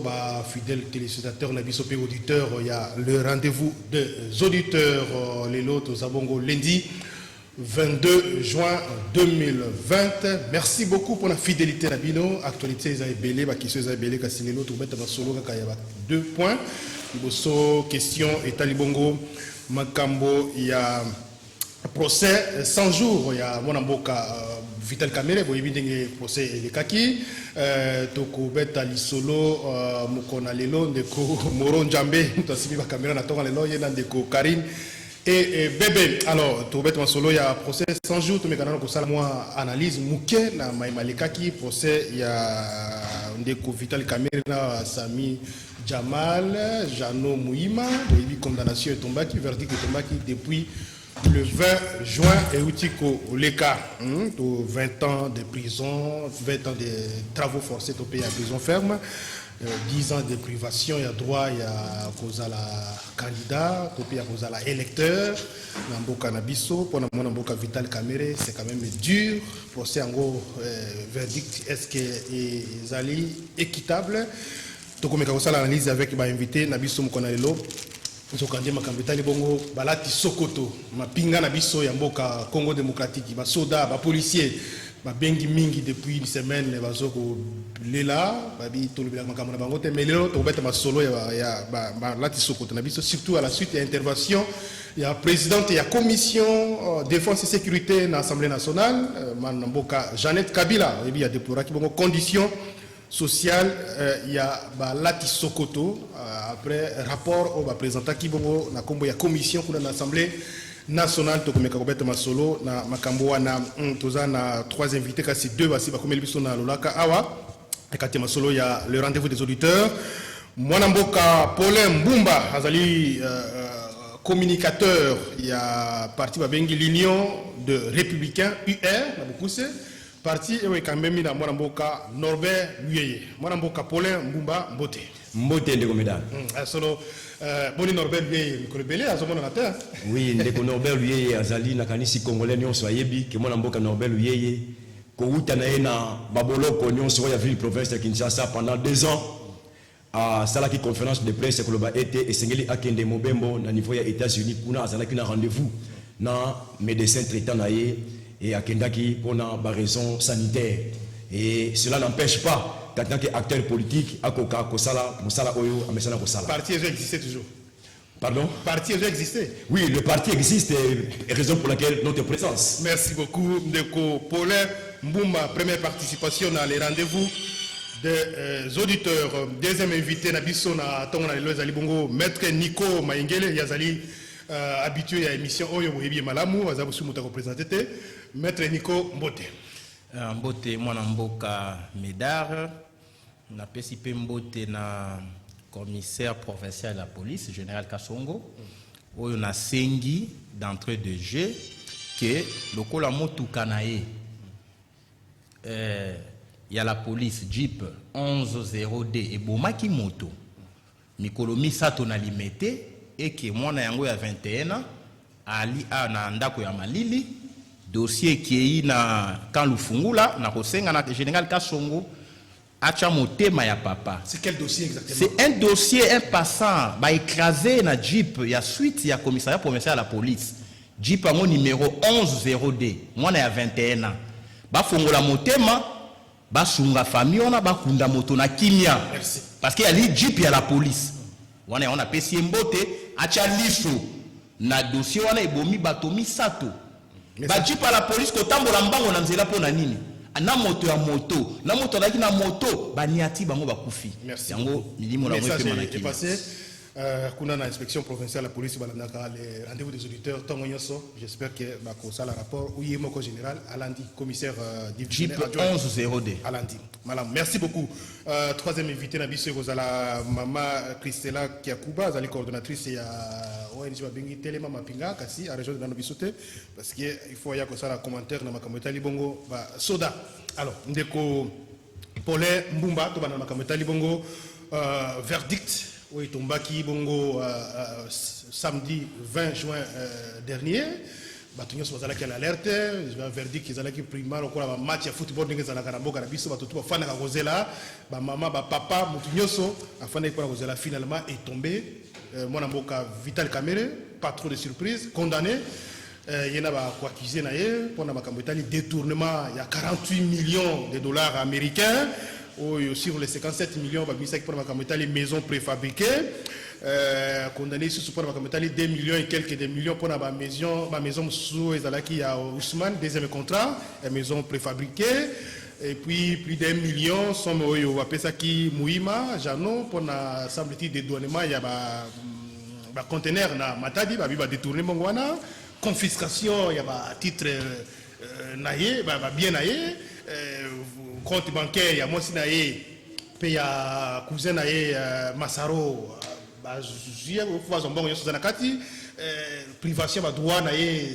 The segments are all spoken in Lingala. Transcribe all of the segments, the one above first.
bah, fidèles téléspectateurs, nabiso et auditeurs, il y a le rendez-vous des auditeurs, les lots, Zabongo, lundi 22 juin 2020. Merci beaucoup pour la fidélité Nabino. Actualité, ils ont belé, bah, question, ils ont belé, kasi les lots, mettre solo, il y a 2 points. Iboso, question, et Talibongo, Makambo, il y a procès 100 jours, il y a mon amboka Vital Kamere, il y a procès et les kaki, toko beta lisolo, mukona lelo, ndeko Moron Djambe, to sibi ba caméra na tonga lelo, yena ndeko Karine et bébé. Alors, toko beta solo, il y a procès 100 jours, to me kanana ko sala moi analyse muke na maimali kaki procès il y a ndeko Vital Kamere na Sami Jamal, Jano Mouima, il y a condamnation et tombaki, verdict et tombaki depuis le 20 juin, et Outiko Leka, 20 ans de prison, 20 ans de travaux forcés au pays à prison ferme, 10 ans de privation, il y a droit, il y a cause à la candidat, au pays à cause à la électeur, Namboka Nabiso, pour Namboka Vital Kamere, c'est quand même dur, procès en gros, verdict, est-ce que est allé équitable? Donc, on a l'analyse avec l'invité Nabiso Mkonalelo. Zokandie makambetali bongo balati sokoto mapinga na biso ya mboka Congo démocratique ba soda ba policier ba bengi mingi depuis une semaine bazoko lela ba bi tolobela makambo na bango te mais lelo to beta masolo ya balati sokoto na biso surtout à la suite de l'intervention il y a présidente et il y a commission défense et sécurité dans l'Assemblée nationale mboka Jeannette Kabila et bien il y a déploré qui bongo conditions social, il y a Lati Sokoto, après rapport, on va présenter qui bongo na kombo ya commission pour l'Assemblée nationale, to komeka kobeta masolo na makambo na toza na 3 invités kasi 2 basi ba komeli biso na lolaka awa ekati masolo ya le rendez-vous des auditeurs. Mwana mboka Paulin Mbumba azali communicateur, il y a parti babengi l'Union de républicains UR na Bokuse. Parti et quand même dans Mwanamboka Norbert Luyeye. Mwanamboka Paulin Mbumba Mbote. Mbote ndeko medal. Solo boni Norbert Luyeye mikolo belé azomona na terre. Oui, ndeko Norbert Luyeye azali na kanisi congolais nyonso ayebi ke Mwanamboka Norbert Luyeye ko uta na ena baboloko nyonso ya ville province de Kinshasa pendant 2 ans. À salaki conférence de presse ko loba été esengeli akende mobembo na niveau ya États-Unis kuna azalaki na rendez-vous na médecin traitant na ye. Et à Kendaki pour une raison sanitaire. Et cela n'empêche pas qu'en tant qu'acteur politique, à Koka, Kosala, Moussala Oyo, Amesana Kosala. Le parti existait toujours. Pardon? Le parti existait. Oui, le parti existe et raison pour laquelle notre présence. Merci beaucoup, Ndeko Paulin Mbouma. Première participation dans les rendez-vous des auditeurs. Deuxième invité, Nabiso, na Tongana Lezali Bongo, Maître Nico Maingele, Yazali. Habitué à l'émission Oyo Boyebi Malamu, Azabu Sumuta représenté, Maître Nico Mbote. Mbote, moi Mboka Médard, na PCP Mbote na commissaire provincial de la police, général Kassongo, Oyo na sengi d'entrée de jeu, que le Kolamo Tukanae, il y a la police Jeep 11-0D et Bomaki Moto, Mikolo Misato na limité. Et que moi na yango ya 21 ans ali na ndako ya Malili dossier qui est na kan lufungula na kosenga na général Kassongo acha motema ya papa. C'est quel dossier exactement? C'est un dossier un passant ba écrasé na Jeep ya suite ya commissariat provincial à la police Jeep yango numéro 11-0D moi na ya 21 ans ba fongola motema ba sunga famille ona ba kunda moto na kimia. Merci. Parce qu'il y a li Jeep ya la police on a pesi Mbote acha liso na dossier wana ebomi batomi sato ba jipa la police ko tambola mbango na nzela pona nini na moto ya moto na moto laki na moto baniati bango bakufi yango milimo na ngwe pe manaki kuna na inspection provinciale la police balandaka les rendez-vous des auditeurs tongo nyoso j'espère que bako sala rapport ou yemoko général Alandi commissaire Jeep 11-0D Alandi malam merci beaucoup. Troisième invité na biso kozala mama Christella Kiakuba azali coordonnatrice ya ONG babengi Telema Mapinga kasi à région de Nanobisote parce que il faut ya ko sala commentaire na makambo etali bongo ba soda. Alors ndeko Paulin Mbumba to bana makambo etali bongo verdict oui, Tombaki Bongo samedi 20 juin dernier. bato nyonso bazalaki na alerte verdict ezalaki prima lokola match ya football ndenge ezalaka na mboka na biso bato tu bafandaka kozela bamama bapapa motu nyonso afandaki mpona kozela finalement est tombé mwana mboka Vital Kamerhe pas trop de surprise condamné ye na bakoaccuse na ye mpona makambo etali détournement ya 48 millions de dollars américains sur les 57 millions babimisaki mpona makambo etali maison préfabriquée condamné sous pour la 2 millions et quelques de millions pour la maison sous ezalaki à Ousmane deuxième contrat la maison préfabriquée et puis plus d'1 million somme oyo bapesaki Muima Jano pour na semble-t-il dédouanement ya ba conteneur na Matadi ba détourner mongwana confiscation ya ba titre naye ba bien naye compte bancaire ya mosi naye pe ya cousin naye Masaro privation de droit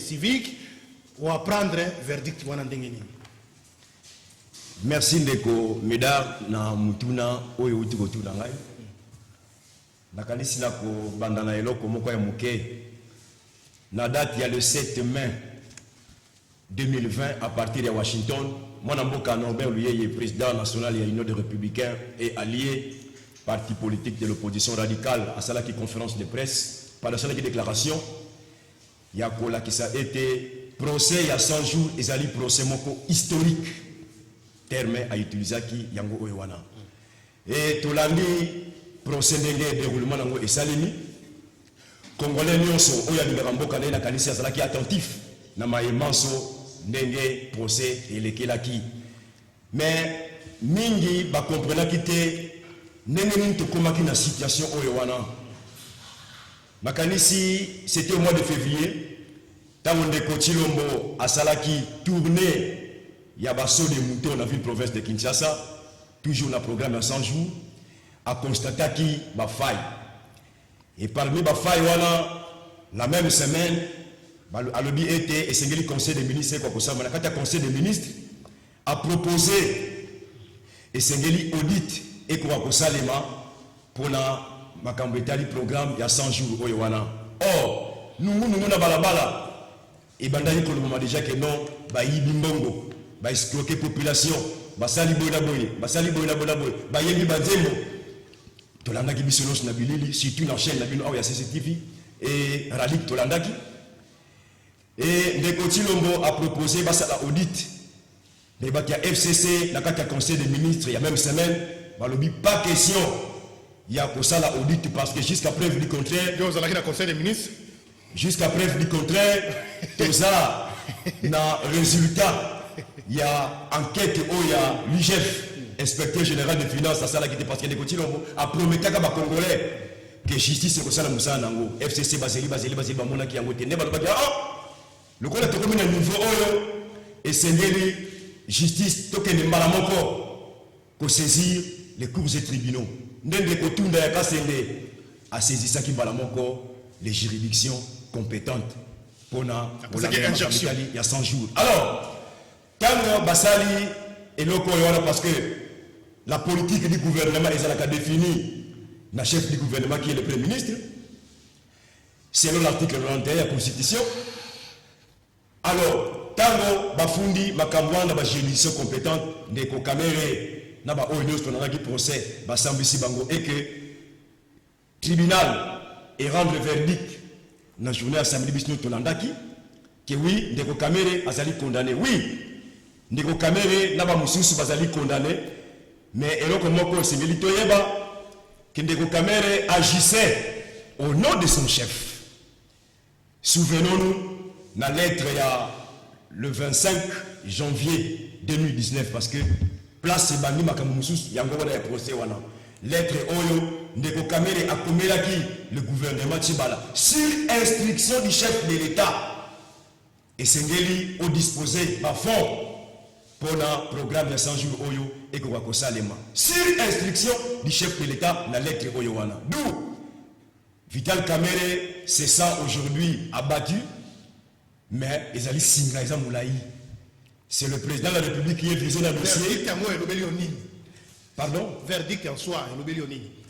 civique ou apprendre verdict. Merci Ndeko Médard na mutuna oyo uti kotuna ngai. Nakanisi na ko bandana eloko moko ya muke. Na date ya le 7 mai 2020 à partir de Washington, mon amboka Norbert Luyeye, président national de l'Union des Républicains et allié parti politique de l'opposition radicale à Salaki conférence de presse, par la Salaki déclaration, il y a qui ça a été procès il y a 100 jours, et ça procès moko historique, terme à utiliser qui yango oewana. Et tolandi procès de déroulement nango et salini, Congolais nyonso oya biberamboka na kanisa Salaki attentif, na maemanso ndenge procès et lekelaki. Mais mingi ba comprendre ki te Nengenin to komaki na situation oyewana. Makanisi, c'était au mois de février. Tamonde Kochilombo a Salaki tourné Yabaso de Mouton dans la ville province de Kinshasa. Toujours dans le programme à 100 jours. A constaté qu'il y a faille. Et parmi les failles, la même semaine, à l'objet était, et c'est le conseil des ministres, quand le conseil des ministres a proposé, et c'est audit, et qu'on va salema pour la makambetali programme il y a 100 jours au Yowana. Or, nous na balabala et bandali ko le déjà que non ba yibi mbongo ba escroquer population ba sali boy ba yebi banzembo to landa ki bisonos na bilili surtout na chaîne na bino ya CCTV et Ralik to landa ki et Ndeko Tshilombo a proposé ba ça audit mais ba ya FCC na kati ya conseil des ministres il y a même semaine Balobi pas question. Il y a pour ça la audit parce que jusqu'à preuve du contraire. Vous avez le conseil des ministres. Jusqu'à preuve du contraire, tout ça n'a résultat. Il y a enquête où il y a l'IGF, inspecteur général des finances, à ça là qui était parce que les Congolais a promis qu'à Congolais que justice est pour ça la Moussa Nango, FCC Baseli, Bamona qui a voté. Le Congolais est comme un nouveau et c'est justice token de Malamoko pour saisir les cours et tribunaux. Ndenge Kotunda ya Kasende a saisi ça qui balamoko les juridictions compétentes pour la il y a 100 jours. Alors, quand Basali et Loko parce que la politique du gouvernement est définie le chef du gouvernement qui est le Premier ministre, selon l'article 91 de la Constitution. Alors, Tango Bafundi Makambwanda ba juridiction compétente Ndeko Kamerhe na ba ONU to na ki procès ba sambisi bango et que tribunal et rendre le verdict na journée à samedi bisno to landaki que oui Ndeko Kamerhe azali condamné, oui Ndeko Kamerhe na ba mususu bazali condamné, mais eloko moko singeli to yeba que Ndeko Kamerhe agissait au nom de son chef. Souvenons-nous la lettre il y a le 25 janvier 2019 parce que place c'est bandi makamusus yango wana ya procès wana lettre oyo Ndeko Kamerhe a komelaki le gouvernement Tshibala sur instruction du chef de l'État et sengeli au disposé par fond pour le programme de 100 jours oyo et ko ko salema sur instruction du chef de l'État la lettre oyo wana d'où Vital Kamerhe c'est ça aujourd'hui abattu. Mais Ezali Singa Ezamoulaï, c'est le président de la République qui est visé dans le dossier. Pardon? Verdict en soi,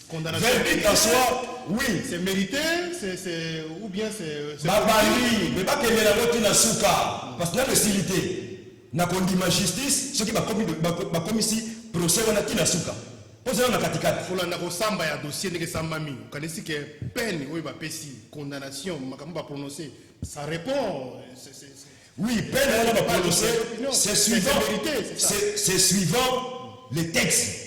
condamnation. Verdict en soi, oui. C'est mérité, ou bien c'est... Babali, mais pas que les gens na souka, parce que na facilité, na condima justice, ceux qui va commis ici procès on a qui na souka. Posez on a katikati. Pour la samba ya dossier de samba mi, quand est-ce que peine ou va pési condamnation, makambo va prononcer, ça répond. Oui, peine on va prononcer, c'est suivant les textes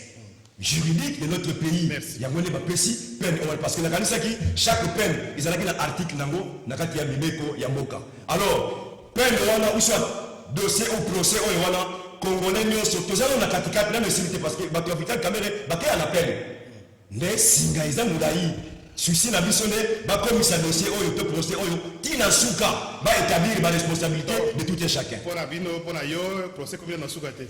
juridiques de notre pays. Merci. Il y a pas pési peine parce que la kanisa qui chaque peine, ils ont un article nango nakati ya mibeko ya mboka. Alors, peine on ou soit dossier ou procès on a Congolais nyonso tozala na katikati na mesité parce que bato vital caméra baké à l'appel ne singa eza mulayi susi na biso ne ba komisa dossier oyo to procès oyo tina suka ba établir ba responsabilité de tout et chacun pour la bino pour na yo procès comme na suka te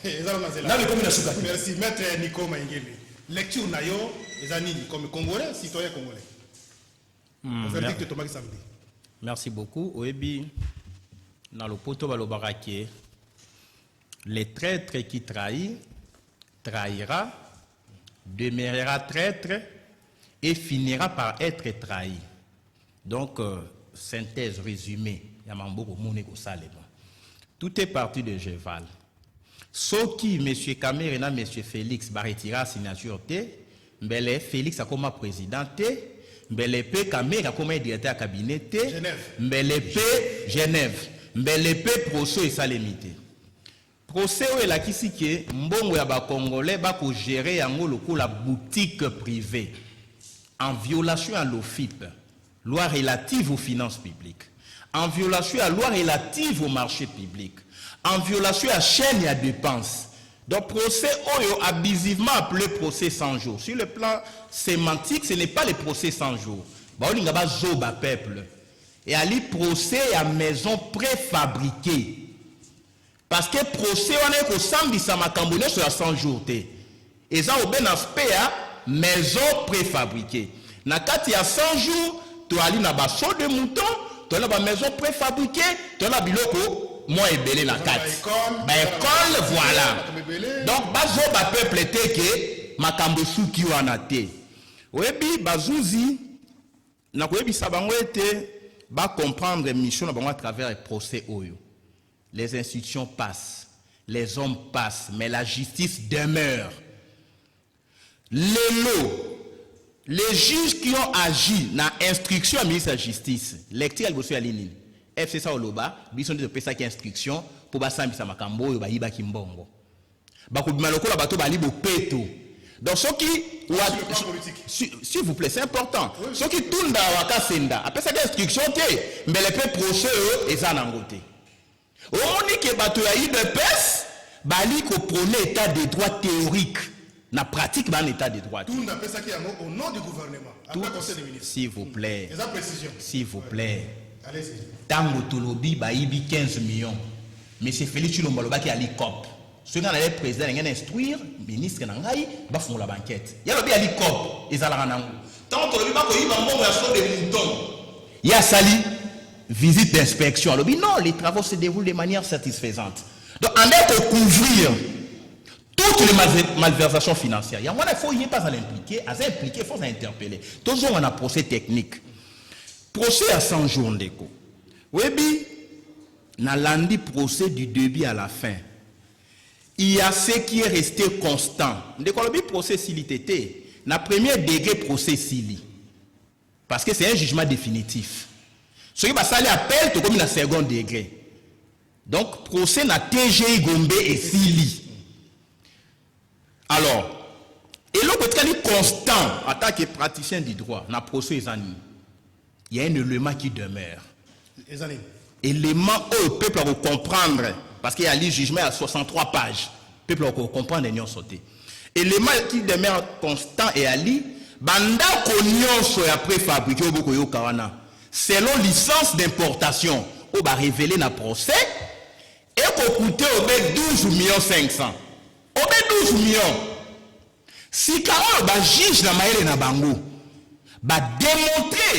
eza na zela na le comme na suka te. Merci maître Nico Maingeli lecture na yo eza nini comme congolais citoyen congolais verdict tomaki samedi. Merci beaucoup. Oebi na lopoto balobaka ke le traître qui trahit, trahira, demeurera traître et finira par être trahi. Donc, synthèse résumée, tout est parti de Geval. Ce qui, M. Kamer et M. Félix va retirer la signature, mais Félix a comme président, mais le P. Kamer a comme directeur de cabinet, mais le P. Genève, mais le P. Proso et Salemité. Procès où il a qu'ici que mbongo ya ba congolais ba ko gérer yango loko la boutique privée en violation à l'OFIP, loi relative aux finances publiques, en violation à loi relative au marché public, en violation à chaîne à dépenses. Donc procès oyo abusivement appelé procès 100 jours. Sur le plan sémantique, ce n'est pas le procès 100 jours. Ba olinga ba zoba peuple. Et ali procès à maison préfabriquée. Parce que le procès, on est au samedi, ça m'a camboné sur la 100 jours. Et ça, au ben aspect, maison préfabriquée. Na kati ya 100 jours, tu as na basso de mouton, tu as la maison préfabriquée, tu as la biloko, moi et belé na kati. Ba école, voilà. Donc, bazo ba peuple était que makambo souki wana te. Oyebi bazouzi, na koyebi sabango était ba comprendre mission na bango à travers le procès oyo. Les institutions passent, les hommes passent, mais la justice demeure. Les juges qui ont agi dans l'instruction du ministre de la Justice, lecture de la ligne, FCC Oloba, ils ont dit que c'est instruction pour que ça makambo yo ba yiba kimbongo. Ba ko bimaloko la bato ba libo peto. Donc ceux qui s'il vous plaît, c'est important. Ceux qui tournent dans waka senda, après cette instruction mais les peuples procès eux et ça nangote. On dit que bato ya IDPS bali ko prôner état de droit théorique na pratique ban état de droit. Tout on appelle ça qui au nom du gouvernement. Après conseil des ministres. S'il vous plaît. Les précisions. S'il vous plaît. Allez-y. Tango tolobi ba ibi 15 millions. Monsieur Félix Chilombo loba ki ali cop. Ce qu'on a le président ngene instruire ministre na ngai ba fongola banquette. Ya lobi ali cop ezala nango. Tant tolobi ba ko yiba mbongo ya so de mouton. Ya sali visite d'inspection. Alors, non, les travaux se déroulent de manière satisfaisante. Donc, en est pour couvrir toutes les malversations financières. Il y a il faut y pas à l'impliquer, à s'impliquer, il faut s'interpeller. Toujours, on a procès technique. Procès à 100 jours d'écho. Oui, dans l'andi procès du début à la fin, il y a ce qui est resté constant. Le procès s'il était, dans le premier degré procès s'il. Parce que c'est un jugement définitif. Ce qui va s'aller appel, tout comme dans le second degré. Donc, procès na TGI Gombe et Sili. Alors, et l'autre est constant en tant que praticien du droit, dans le procès, il y a un élément qui demeure. Élément où le peuple va comprendre, parce qu'il y a le jugement à 63 pages, le peuple va comprendre et n'y sauter. Élément qui demeure constant et ali, banda konyon so ya préfabriqué au Bokoyo Kawana. Selon licence d'importation, on va révéler dans le procès, et qu'on coûte 12 500 000. 12 millions. Si quand on juge dans Maël et dans Bango, va démontrer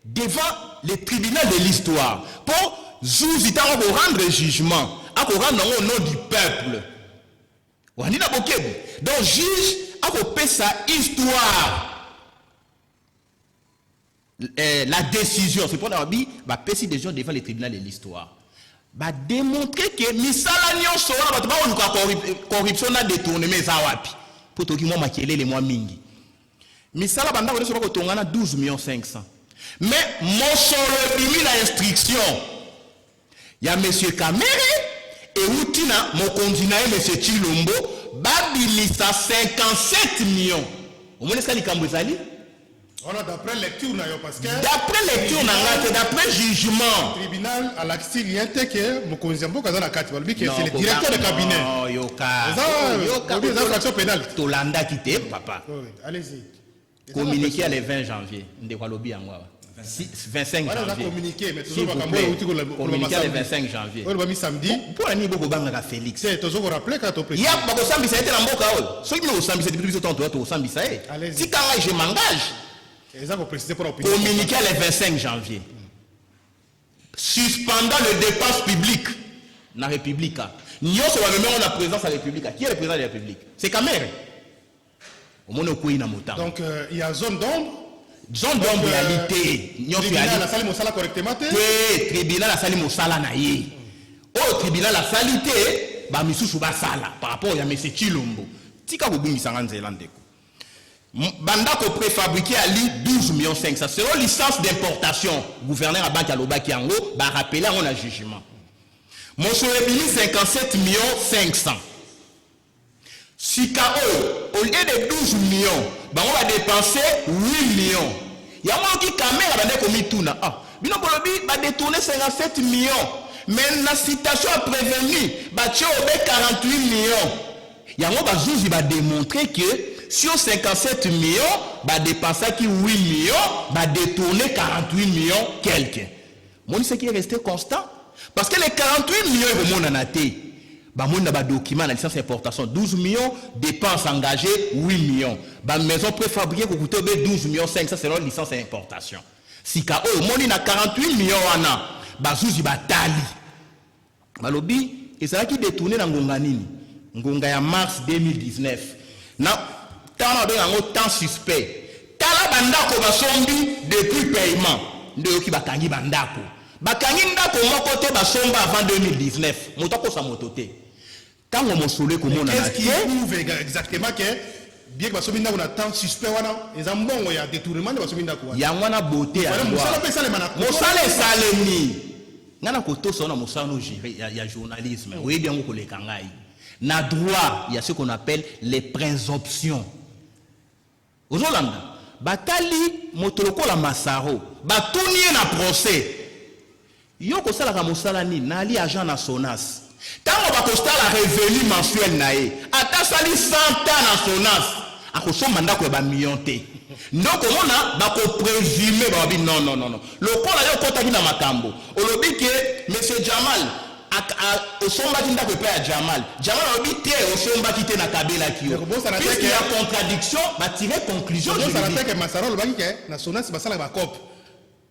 devant les tribunaux de l'histoire pour rendre jugement, à rendre au nom du peuple. wandi na bokebu. Donc juge a sa histoire. La décision, c'est pour la Bible, va passer des gens devant les tribunaux de l'histoire. Va démontrer que misala nyonso wana bato ba corruption na détournement za wapi. Pour toki moi makelele moi mingi. Misala banda ko so ko tongana 12 500 000. Mais mon solo bimi la instruction. Ya monsieur Kamere et outina mon continent monsieur Chilombo babilisa 57 millions. Au moins ça likambo ezali. On a d'après lecture parce que d'après lecture d'après jugement tribunal à l'accès il y a que Mokonzambo kazana kati balbi que c'est le directeur de cabinet. Non, yoka fraction pénale. Tolanda quitté papa. Allez-y. Communiqué le 20 janvier. Ndekwa lobi yango. 25 janvier. On a communiqué mais toujours communiqué le 25 janvier. On va mi samedi. Pour ani boko banga Félix. C'est toujours rappeler quand on précise. Ya bako sambisa était na mboka oyo. Soki no sambisa depuis biso tonto to sambisa eh. Si kanga je m'engage. Communiqué le 25 janvier. Suspendant les dépenses publiques dans la République. Nous sommes en présence de la République. Qui est le président de la République? C'est Kamere. Donc il y a zone d'ombre. Zone d'ombre réalité. Tribunal a sali mosala correctement. Tribunal a sali mosala na ye. Au tribunal a salité, ba misusu ba sala par rapport à M. Chilombo. Tika bobungisa nganzela ndeko. Bandako préfabriqué à lui 12 500 000. Selon licence d'importation, gouverneur à Banque Aloba qui en haut, va rappeler à un jugement. Mon soleil 57 500 000. Si au lieu de 12 millions, on va dépenser 8 millions. Il y a un qui caméra va commis tout na. Ah, bino bolobi va détourner 57 millions. Mais la citation a prévenu, va tuer 48 millions. Il y a un qui va démontrer que sur 57 millions, bah dépenser qui 8 millions, bah détourner 48 millions quelqu'un. Mon ce qui est resté constant parce que les 48 millions ils vont monaté. Bah mon ba document la licence d'importation 12 millions, dépenses engagées 8 millions. Bah maison préfabriquée qui coûte 12 500 000 selon licence d'importation. Si ka oh mon na 48 millions wana, bah zuzi ba tali. Bah lobby et ça qui détourner na ngonga nini? Ngonga ya mars 2019. Na tant de temps suspect. Tala bandako basombi depuis paiement. Ndeyoki bakangi bandako. Bakangi ndako moko te basomba avant 2019. Motoko sa motote. Tango mosole ko mona na. Qu'est-ce qui prouve exactement que bien que basombi ndako na temps suspect wana ezambongo ya détournement de basombi ndako wana. Ya wana beauté ya. Mosala pesa le manako. Mosala salemi. Ngana koto sona mosala no gérer ya journalisme. Oui bien ko leka ngai. Na droit, il y a ce qu'on appelle les présomptions. Aux Hollanda, batali motoloko la masaro, batoni na procès. Yoko sala ka mosala ni na ali agent na Sonas. Tango bakosta la revenu mensuel na ye, ata sali 100 ans na Sonas, akosomba ndako ya ba million te. Ndoko mona bako présumer ba bi non. Lokola yo kota ki na makambo. Olobi ke monsieur Jamal osomba ki ndako pe ya Jamal obi te osomba ki te na Kabela kiyo. Puisque y a contradiction, ba tirer conclusion. Ça veut dire que Masaro lobaki ke na Sonas basala ba cop.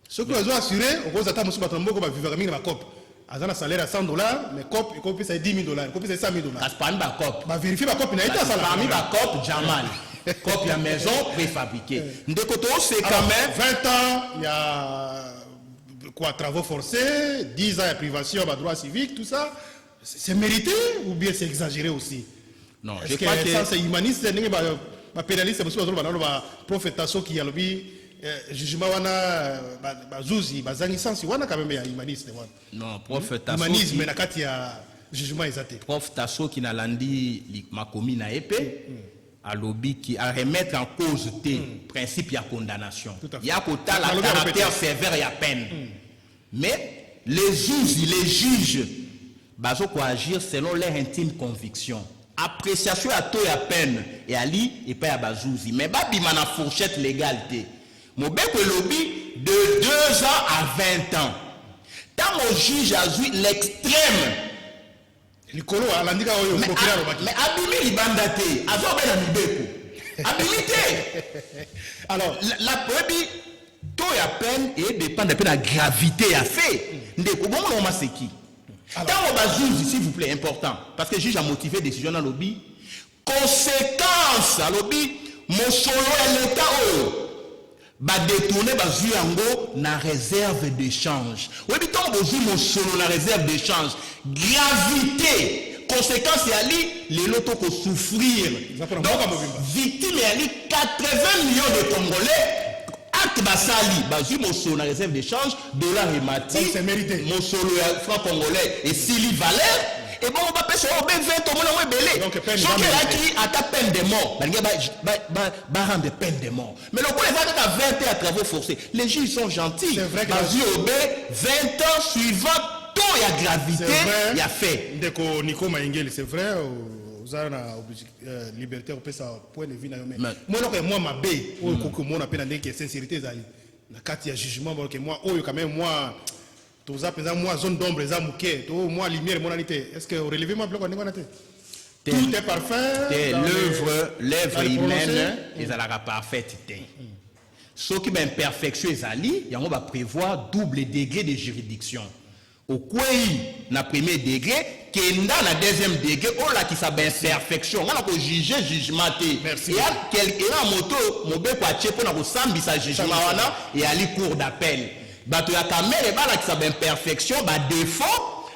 Ce que ils ont assuré, au cause d'attendre monsieur Batombo ba vivre mingi ba cop. Azana salaire à $100, mais cop il copie ça $10 000, copie ça $100 000. Parce pas ba cop. Ba vérifier ba cop na été ça parmi ba cop Jamal. Cop ya maison préfabriquée. Ndeko to c'est quand même 20 ans, il y a quoi, travaux forcés, 10 ans de privation, droit civique, tout ça, c'est mérité ou bien c'est exagéré aussi? Non, je crois que ça c'est humaniste, c'est pénaliste, c'est aussi prophétation qui a le jugement wana bazuzi bazangi sensi wana quand même humaniste wana. Non, prophétation humanisme na kati ya jugement ezate. Prophétation qui na landi makomi na épée. À lobby qui a remettre en cause tes principes et condamnation. Il y a la caractère sévère et à peine. Mais les juges, baso quoi agir selon leur intime conviction. Appréciation à taux et à peine et à li et pas à bazouzi. Mais babi mana fourchette légalité. Mon bec lobby de 2 ans à 20 ans. Tant mon juge a vu l'extrême. Mais abimi libanda te azobe na mibeko abimi te. Alors la prebi to ya peine et dépend de la gravité à fait ndeko bon on maseki. Tant bazuzi s'il vous plaît important parce que juge a motivé décision dans lobby conséquence alobi mosolo ya l'état oyo ba détourner bazui yango na réserve d'échange. Oui biton bozui mosolo na réserve d'échange. Gravité conséquence ya li lelo to ko souffrir. Donc victime ya li 80 millions de Congolais acte basali bazui mosolo na réserve d'échange dollar et mati. C'est mérité. Mosolo ya franc congolais et sili valeur. Et bon, on va passer au B20, on va belé. Donc, qui a ta peine de mort. Bah, rendre peine de mort. Mais le coup, les gens à 20 ans à travaux forcés. Les juges sont gentils. C'est vrai que au B, 20 ans suivant, tout il y a gravité, il y a fait. Dès Nico Maïngel, c'est vrai, vous avez la liberté, on peut ça point de vue. Moi, ma bé, moi, on appelle la sincérité. La carte, il y a jugement, moi, quand même, moi. Tout ça, moi, zone d'ombre, les amouquets, moi, lumière, monalité. Est-ce que vous relevez ma bloc en tout est parfait. L'œuvre humaine, ils ont la parfaite. Ce qui est imperfection, ils vont prévoir double degré de juridiction. Au quoi na premier degré, qui est dans la deuxième degré, on a qui s'appelle imperfection. On a que juger jugement. Merci. Et il y a quelqu'un moto, mon bec pour acheter pour sambi sa jugement et aller cours d'appel. Bato ya kamere bala qui s'appelle imperfection, bah défaut,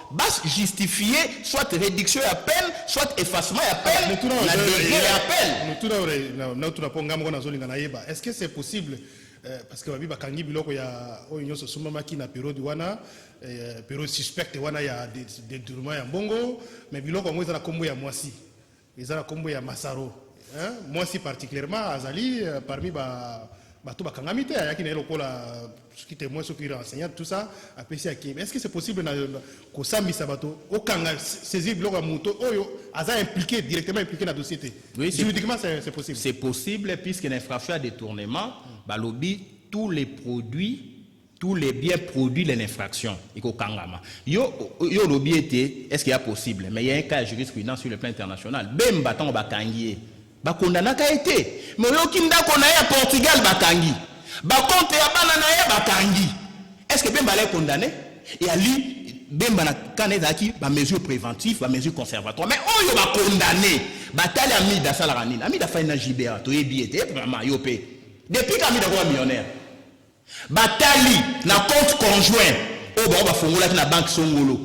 bah justifier soit réduction à peine, soit effacement à peine, la degré à peine. Est-ce que c'est possible parce que babi bakangi biloko ya oyo so sumama ki na période wana période suspecte wana ya des détournements ya mbongo mais biloko ngo ezala kombo ya mwasi. Ezala kombo ya Masaro. Hein? Mwasi particulièrement azali parmi bato bakangamite ayaki na lokola qui témoin sur qui renseigne tout ça apprécié à qui est-ce que c'est possible que sambisa bato okanga saisir bloc à moto oyo aza impliqué directement impliqué dans la société. Oui, juridiquement c'est possible. C'est possible puisque l'infraction à détournement balobi tous les biens produits de l'infraction et au kangama yo lobi était est-ce qu'il y a possible mais il y a un cas de jurisprudence sur le plan international bem baton bakangié ba condamna ka été mais yo kinda kona ya Portugal bakangi ba compte ya banana ya bakangi est-ce que Bemba est condamné et ali Bemba na kaneza ki ba mesure préventive ba mesure conservatoire mais on yo ba condamné ba tali amida sala nini amida fa na JBA to yebi été vraiment yo pe depuis qu'amida ko millionnaire ba tali na compte conjoint o ba ba fongola na banque songolo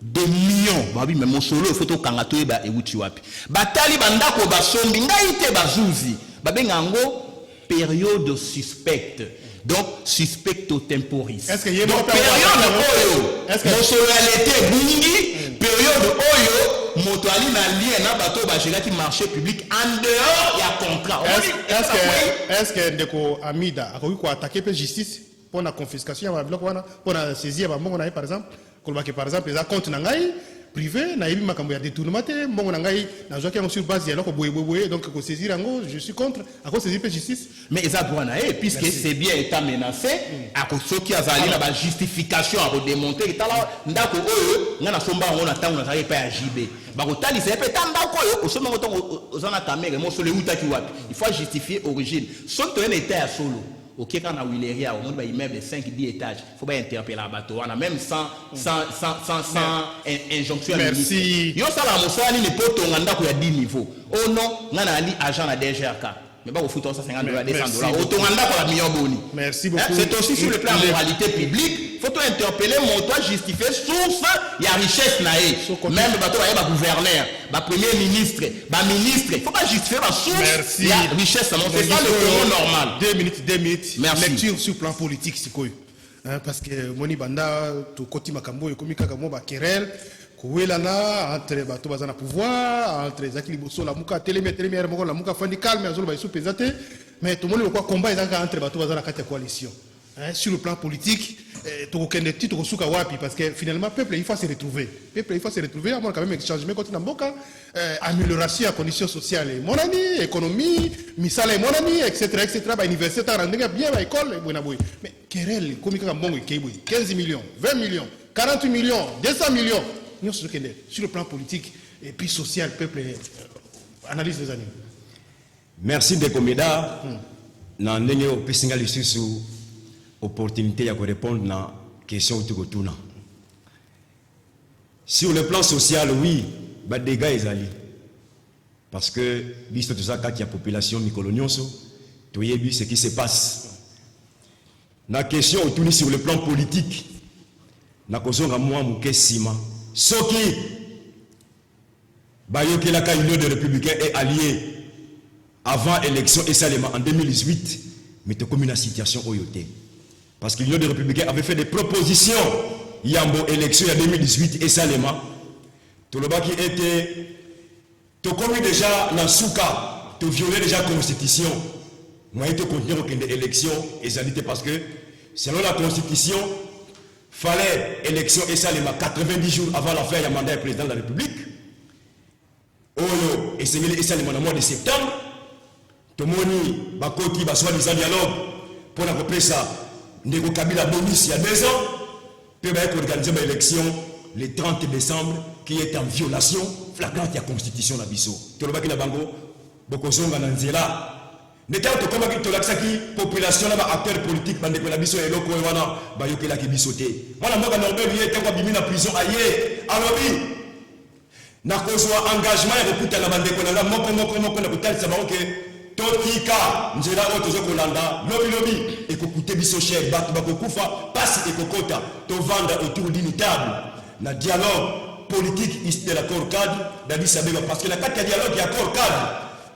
des millions babi mais mon solo il faut to kanga to ba ewuti wapi batali bandako ba sombi ngai te bazuzi babenga ngo période suspecte donc suspecto temporis est-ce que y a donc période oyo est-ce que mon solo était bungi période oyo moto ali na lien na bato ba gérer qui marché public en dehors ya contrat est-ce que ndeko amida akoki ko attaquer pe justice pour la confiscation ya bloc wana pour la saisie ba mbongo na par exemple par exemple les comptes nangai privé na yebi makambo ya détournement te mbongo nangai na zoaki en sur base ya loko boye donc ko saisir ngo je suis contre à cause saisir justice mais ça doit na puisque c'est bien état menacé à cause soki azali na ba justification à redémontrer tala ndako oyo ngana somba ngo na tango na zali pa ya JB bako tali c'est pe ndako oyo osoma ngo ozana kamere mo solo utaki wapi il faut justifier origine soki to un état ya solo. Ok, quand on a Willeria, au monde va immeuble de 5-10 étages, il faut pas interpeller la bateau, on a même sans injonction. Merci. Yo ça la moussa ni pas ton ganda ko ya 10 niveaux. Oh non, on a ali agent la DGRK. Mais pas au foot ça $50 $200. Au ton ganda ko la million boni. Merci beaucoup. C'est aussi sur le plan de moralité publique, faut interpeller mon toi justifier source il y a richesse naé. Même bateau va gouverneur, ba premier ministre, ba ministre, faut pas justifier la source. Il y a richesse, non c'est ça le courant normal. 2 minutes. Merci. Lecture sur plan politique sikoyo. Parce que moni banda to koti makambo ekomi kaka mo ba querelle kouelana entre bato bazana pouvoir entre zakili boso la muka télémère moko la muka fandi calme azolo ba sous pesate mais tout le monde quoi combat entre bato bazana kati coalition. Sur le plan politique, tout le titre wapi parce que finalement peuple il faut se retrouver. Peuple il faut se retrouver, on a quand même échangé mais quand on a boka amélioration à conditions sociales, mon ami, économie, misale mon ami, etc. Ba université ta rendre bien ba école buena boy. Mais querelle comme ka mbongo keboy 15 millions, 20 millions, 40 millions, 200 millions. Nous sur le plan politique et puis social peuple analyse des années. Merci de Komeda. Na ndenge opesinga lisusu opportunité de répondre à la question de Tuna. Sur le plan social, oui, les dégâts sont allés. Parce que, biso tout ça, quand il y a population mikolonioso, tu y ce qui se passe. La question autour sur le plan politique, na kozonga moi mouké sima. Soki, bayoke la Union des Républicains est alliée avant l'élection et Salema en 2018, mais tu comme une situation oyoté. Parce que l'Union des Républicains avait fait des propositions. Yambo élection en 2018 et Salema. Tout le bas qui était. Tu commis déjà la souka, tu violais déjà la constitution. Moi, tu continues à l'élection et ça parce que selon la constitution, fallait élection et Salema 90 jours avant la fin du mandat du président de la République. Oyo et c'est Salema dans le mois de septembre. Tout le monde bakoti baswa des dialogue pour la reprise ça. Ndeko Kabila bonus il y a 2 ans. Puis organiser l'élection le 30 décembre qui est en violation flagrante de la constitution de la Bisso. Tout le monde qui a bango, bokozonga nanzela. N'était pas comme qui la population là, acteurs politiques, bande de la Bisso et loko wana, bayoke la qui bissoté. Moi la moka Norbert lui était quoi bimi na prison aïe, alobi. Na kozwa engagement et reputa la bande de la moko na kotal ça bango que totika nzela oto zo kolanda lobi et kokute biso cher batu bakokufa passe et kokota to vanda autour d'une table na dialogue politique ici de l'accord cadre d'Addis Abeba parce que la carte dialogue est accord cadre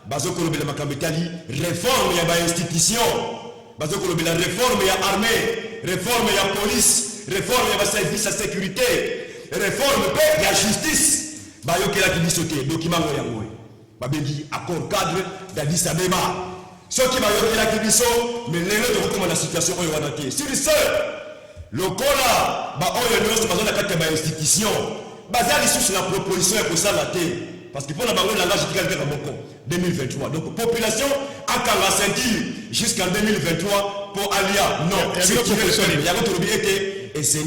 bazo kolobela makambetali réforme ya ba institution bazo kolobela réforme ya armée réforme ya police réforme ya ba service de sécurité réforme pe ya justice bayokela ki bisoté document yango babengi accord cadre d'Addis Abeba. Ceux qui m'ont la kibiso, mais les gens de recommandent la situation au Ywanati. Si ce, le cola, la carte de l'institution, basé sur la proposition et pour ça la thé. Parce qu'il faut la baronne la lâche qui a 2023. Donc, population a qu'à la sentir jusqu'en 2023 pour Alia. Non, c'est qui il y a votre objet et c'est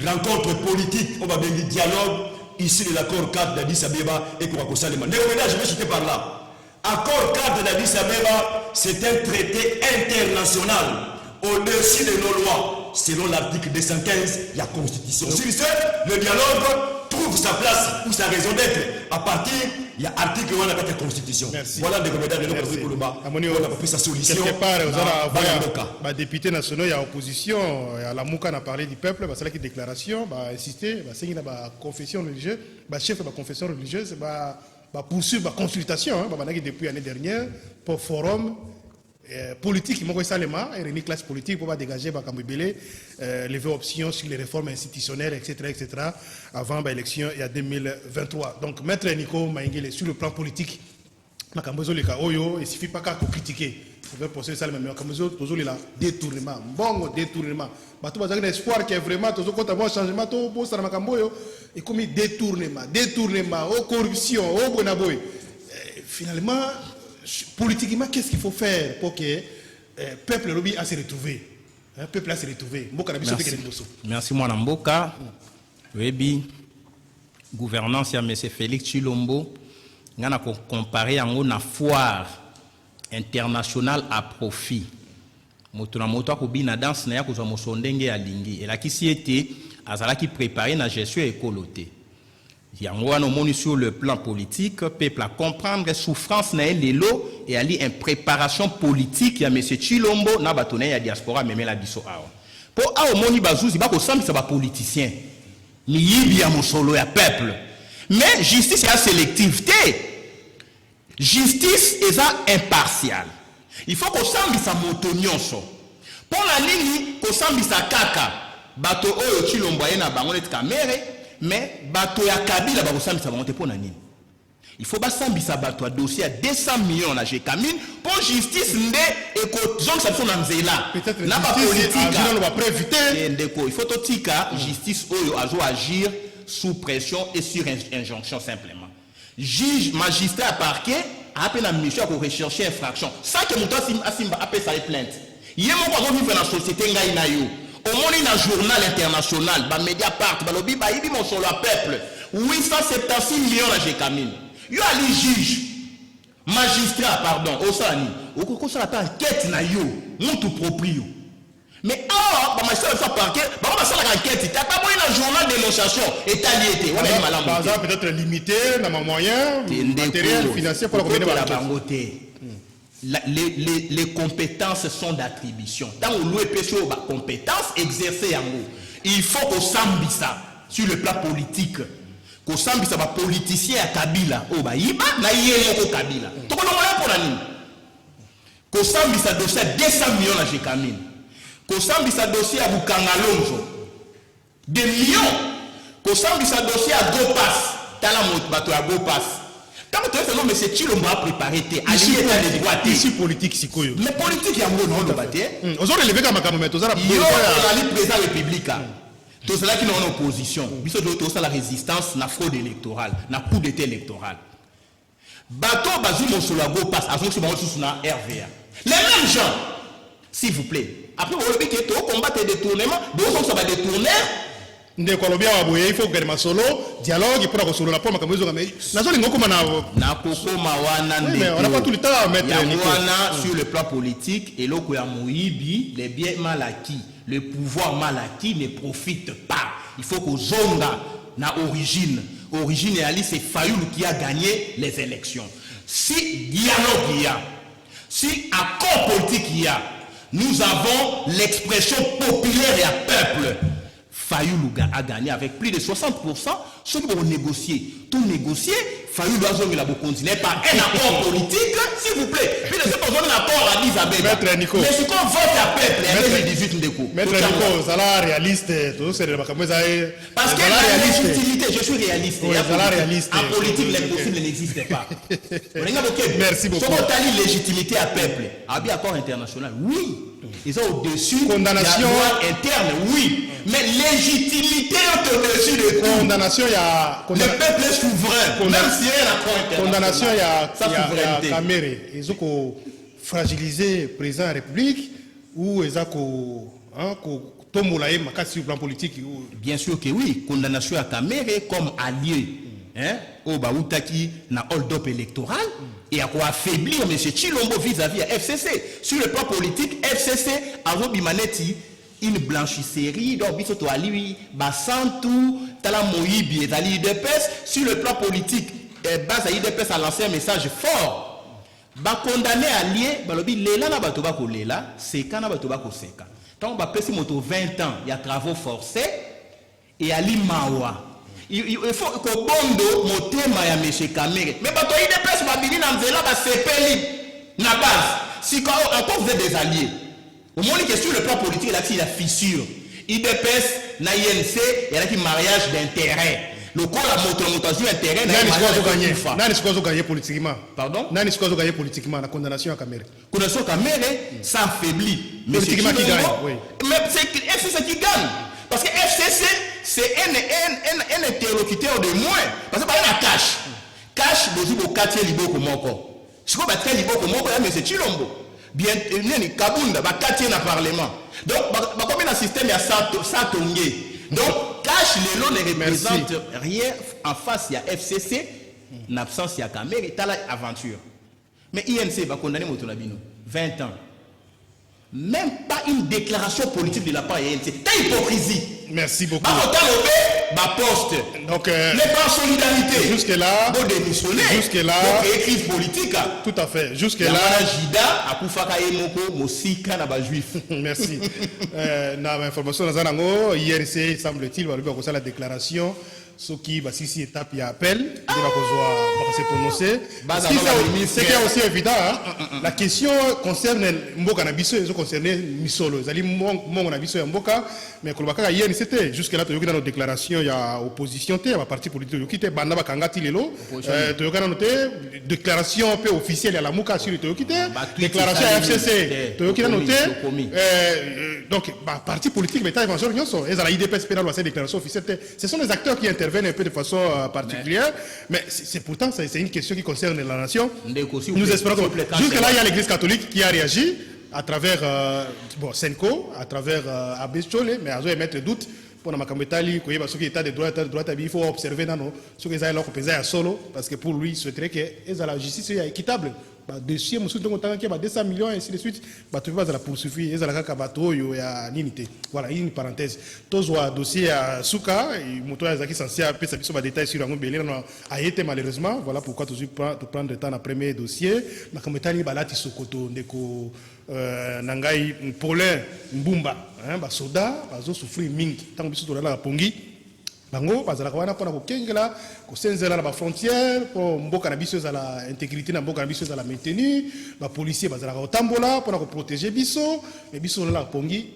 rencontre politique, on va bien dialogue. Ici, l'accord cadre d'Addis Abeba et Kouakosalema. Je vais citer par là. Accord cadre d'Addis Abeba, c'est un traité international au-dessus de nos lois. Selon l'article 215 de la Constitution. Sur ce, le dialogue trouve sa place ou sa raison d'être à partir il y a article 1 de la Constitution. Merci. Voilà des commentaires de notre Koulouba. On a fait sa solution. Quelque part, vous avez député national, il y a opposition, la Mouka a parlé du peuple, c'est là qui déclaration, insister, c'est une confession religieuse, chef de la confession religieuse, poursuivre la consultation, depuis l'année dernière, pour forum politique, il Salema, et une classe politique pour dégager lever option sur les réformes institutionnelles, etc., avant l'élection il y a 2023. Donc, Maître Nico Maïngele, sur le plan politique, il ne suffit pas qu'à critiquer. Il faut penser ça, mais il y a détournement, bon détournement. Il y a un espoir qui est vraiment, quand on a un changement, et comme détournement, corruption, finalement, politiquement, qu'est-ce qu'il faut faire pour que le peuple lobby a se retrouver? Le peuple a se retrouver. Merci, moi, Mboka. Oui, gouvernance, il y a M. Félix Chilombo. On a comparé à une foire internationale à profit. Motona moto ko na danse na ya ko mosondenge alingi. Et là qui s'y était, azala qui préparer na gestion écoloté. Yango wana moni sur le plan politique, peuple a comprendre souffrance na lelo et ali en préparation politique ya monsieur Chilombo na batone ya diaspora meme la biso awa. Po a moni bazuzi ba ko sambisa ba politicien. Ni yibi ya mosolo ya peuple. Mais justice est sélectivité. Justice est impartiale. Il faut qu'on sambisa motonionso. Pour la ligne, qu'on sambisa kaka. Bato oyo Chilombo na bango net kamere. Mais bato ya Kabila ba sambisa bango te pour na nini. Il faut pas sambisa bato a dossier à 200 millions na Jekamine pour justice ndé et ko zong sa na nzela. Peut-être na ba politique on va préviter. Ndeko, il faut to tika justice oyo azo agir sous pression et sur injonction simplement. Juge, magistrat, parquet, a appelé la mission pour rechercher infraction. Ça que mon Asimba appelle ça les plaintes. Hier, mon pardon, vivre dans la société, au moins, il y a un journal international, bah, Mediapart, bah, lobby, bah, il dit mon solo à peuple. 876 millions à Jekamine. Il y a les juges, magistrats, pardon, au Sani. Au Koko, ça attend, quête na yo, mon tout proprio. Mais or, bah ça va parquet, bah ça la enquête, t'as pas un journal de dénonciation étalé, on est malin. Par exemple, peut-être limité dans mes moyens, matériel, financier pour la communauté. Les compétences sont d'attribution. Tant on loue pécho, bah compétences exercées en haut. Il faut qu'on s'ambie ça sur le plan politique. Qu'on s'ambie ça, bah politicien à Kabila, oh bah iba, na yé au Kabila. Tout le monde est pour la ligne. Qu'on s'ambie ça dossier 200 millions à Jekamine. Kosambi sa dossier à Bukangalonzo. Des millions. Kosambi sa dossier à Gopas. Tala moto à Gopas. Quand tu fais non, mais c'est Chilombo a préparé. Ici politique, si quoi. Mais politique, il y a un mot de bâtir. Aux autres, les gars, mais tous il y a un président républicain. Tout cela qui est en opposition. Ils sont la résistance, la fraude électorale, la coup d'état électoral. Bateau, Bazou, sur la Gopas, à son sur la RVA. Les mêmes gens, s'il vous plaît. Après, vous avez dit que tu combattre des détournements, donc ça va détourner. Il faut que je solo, dialogue, il faut que solo la pomme comme on n'a pas tout le temps à mettre sur le plan politique et l'eau Moïbi, les biens mal acquis, le pouvoir mal acquis ne profite pas. Il faut que Zonga na origine. Origine et Ali, c'est Fayoul qui a gagné les élections. Si dialogue il y a, si accord politique il y a, nous avons l'expression populaire et à peuple. Fayoulou a gagné avec plus de 60%. Ceux qui vont négocier, tout négocier, Fayoulou a continué par un accord politique, s'il vous plaît. Puis les autres ont un accord à Elisabeth. Mais ce qu'on vote à peuple, il y a 2018 Ndeko. Maître Nico, ça l'a réaliste. Parce que la légitimité, je suis réaliste. En politique, l'impossible n'existe pas. Merci beaucoup. Si on a la légitimité à peuple, à bien accord international, oui. Ils sont au-dessus de la loi interne, oui. Mais légitimité est au-dessus de tout. Condamnation, il y a... Le peuple est souverain. Même si il y a un accord international. Condamnation, il y a Kamere. Ils ont fragilisé le président de la République ou ils ont sur le plan politique. Bien sûr que oui. Condamnation à Kamere comme allié. Au Baoutaki na hold-up électoral et à quoi affaiblir M. Chilombo vis-à-vis à FCC. Sur le plan politique, FCC a Bimanetti une blanchisserie, donc Bissoto Ali, Bassantou, Tala Moïbi et Ali Idepes. Sur le plan politique, base à Idepes a lancé un message fort. Ba condamné allié, balobi lela na batoba ko lela, seka na batoba ko seka. Donc ba pesi moto 20 ans, il y a travaux forcés et Ali Mawa. Il faut que Bondo motema ya M. Kamere. Mais bato IDPS babini na mzela ba sepeli na base. Si quand encore vous êtes des alliés. Au moins que sur le plan politique là il y a fissure. IDPS na INC, il y a un mariage d'intérêt. Le corps la motorisation intérêt na Nani sikozo gagner politiquement. Pardon? Nani sikozo gagner politiquement la condamnation à Kamere. Condamnation à Kamere ça affaiblit. Politiquement qui gagne, oui. Mais c'est FCC qui gagne. Parce que FCC, c'est un interlocuteur de moins. Parce que par exemple, cash. Cash, vous avez 4 libo comme encore. Si vous avez 4 libo comme encore, c'est Chilombo. Bien, Kabunda, 4 dans le Parlement. Donc, comme un système, il y a ça tongé. Donc, cash, les lots ne représente rien en face, il y a FCC, en absence, il y a Kamere, et t'as l'aventure. Mais INC va condamner Motolabino. 20 ans. Même pas une déclaration politique de la part de l'INC. C'est hypocrisie. Merci beaucoup. Poste. Donc, mais pas en solidarité. Jusque-là. Vous démissionnez. Jusque-là. Donc, écrit politique. Tout à fait. Jusque-là. Jida, Akufaka Emoko, Mosika, Naba Juif. Merci. Dans l'information, IRC, semble-t-il, va faire la déclaration. Ce qui va ici étape, il y a appel, il va se prononcer. C'est qui est aussi évident, la question concerne Mboka Nabiso, ils ont concerné Misolo. Ils ont dit Mboka Nabiso et Mboka, mais Kolbaka hier, c'était jusque-là, tu as eu dans nos déclarations, il y a opposition, il y a parti politique, il y a Banda Bakangati Lelo, tu as eu déclaration peu officielle à la Mouka sur le Toyokite, déclaration à FCC, tu as eu noté, donc, parti politique, mais tu as éventuellement, ils ont l'IDPS pénal ou cette déclaration officielle, ce sont les acteurs qui interviennent un peu de façon particulière, mais c'est pourtant c'est une question qui concerne la nation. Nous espérons que jusque-là, il y a l'Église catholique qui a réagi à travers Senko, à travers Abbé Chole, mais à mettre doute pour la Makambetali, ceux qui état de droit, il faut observer dans nous, ceux qui ont leur pesé à solo, parce que pour lui, il souhaiterait que la justice soit équitable dossier mosusu ntongo tanga ke 200 millions et ainsi de suite bato ba za la poursuivre ezala kaka bato oyo ya nini te. Voilà, une parenthèse. Tozwa dossier ya suka moto ya zaki censé apesa biso ba détails sur yango belé na a été malheureusement. Voilà pourquoi tu prendre le temps na premier dossier na kometali balati sokoto ndeko nangai Paulin Mbumba ba soda bazo souffrir mingi tango biso tolala pongi bango bazala wana pona ko kengela ko senzela na ba frontière po mboka na biso za la intégrité na mboka na biso za la maintenir ba policier bazala ko tambola pona ko protéger biso et biso na pongi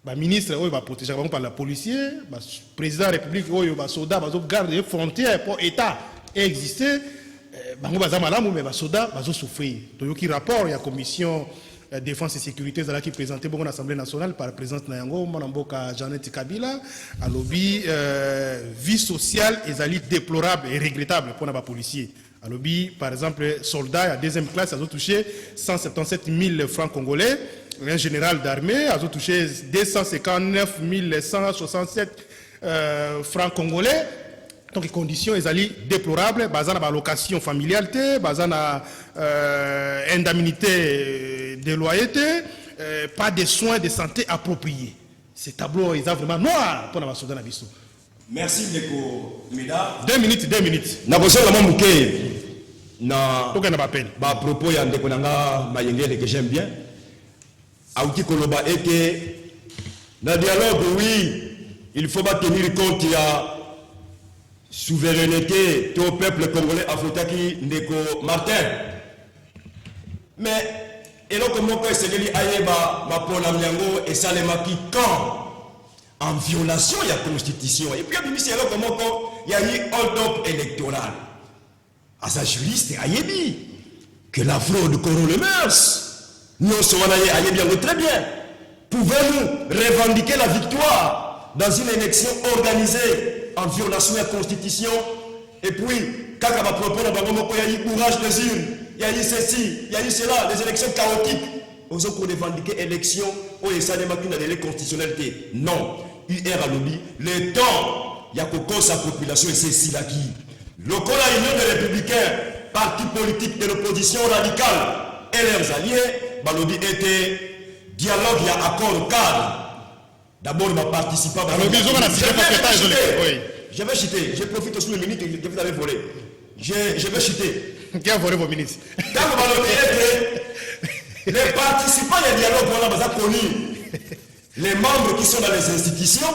ba ministre oyo ba protéger bango par la policier ba président de la république oyo ba soda bazo garder les frontières pour état exister bango bazala malamu mais ba soda bazo souffrir toyoki rapport ya commission défense et sécurité qui présenté à l'Assemblée nationale par le président Nayango, Manamboka Janet Kabila, à lobby vie sociale et déplorable et regrettable pour les policiers. À lobby, par exemple, soldats à deuxième classe, ils ont touché 177 000 francs congolais. Un général d'armée, ils ont touché 259 167 francs congolais. Donc les conditions sont déplorables, basées sur la location familiale, basées sur indemnité de loyauté, pas de soins de santé appropriés. Ces tableaux sont vraiment noirs pour la Soudan. Merci Neko Meda. 2 minutes. Na bosola mamuke na aucun appel. Ba propos ya ndeko nanga mayengele que j'aime bien. Auti koloba eke na dialogue oui, il faut pas tenir compte ya souveraineté au peuple congolais afotaki ndeko Martin. Mais et là comment que c'est lui ayeba ma pona myango et salemaki quand en violation de la constitution et puis il y a comment il y a eu hold-up électoral à sa juriste ayebi que la fraude corrompt les mœurs. Nous sommes ayebi très bien. Pouvons-nous revendiquer la victoire dans une élection organisée en violation de la constitution? Et puis quand on va proposer il y a eu courage des urnes, il y a eu ceci, il y a eu cela, des élections chaotiques. Aux autres, on revendique l'élection où il y a une délai constitutionnalité. Non. UR à lobby, le temps, il y a que sa population et c'est là qui. Le Cola Union des Républicains, parti politique de l'opposition radicale et leurs alliés, le lobby était dialogue, il y a accord cadre. D'abord, il va participer à je vais citer, je profite aussi de minutes que vous avez volé. Je vais citer. Qui a volé vos minutes? Les participants au dialogue, on a connu les membres qui sont dans les institutions,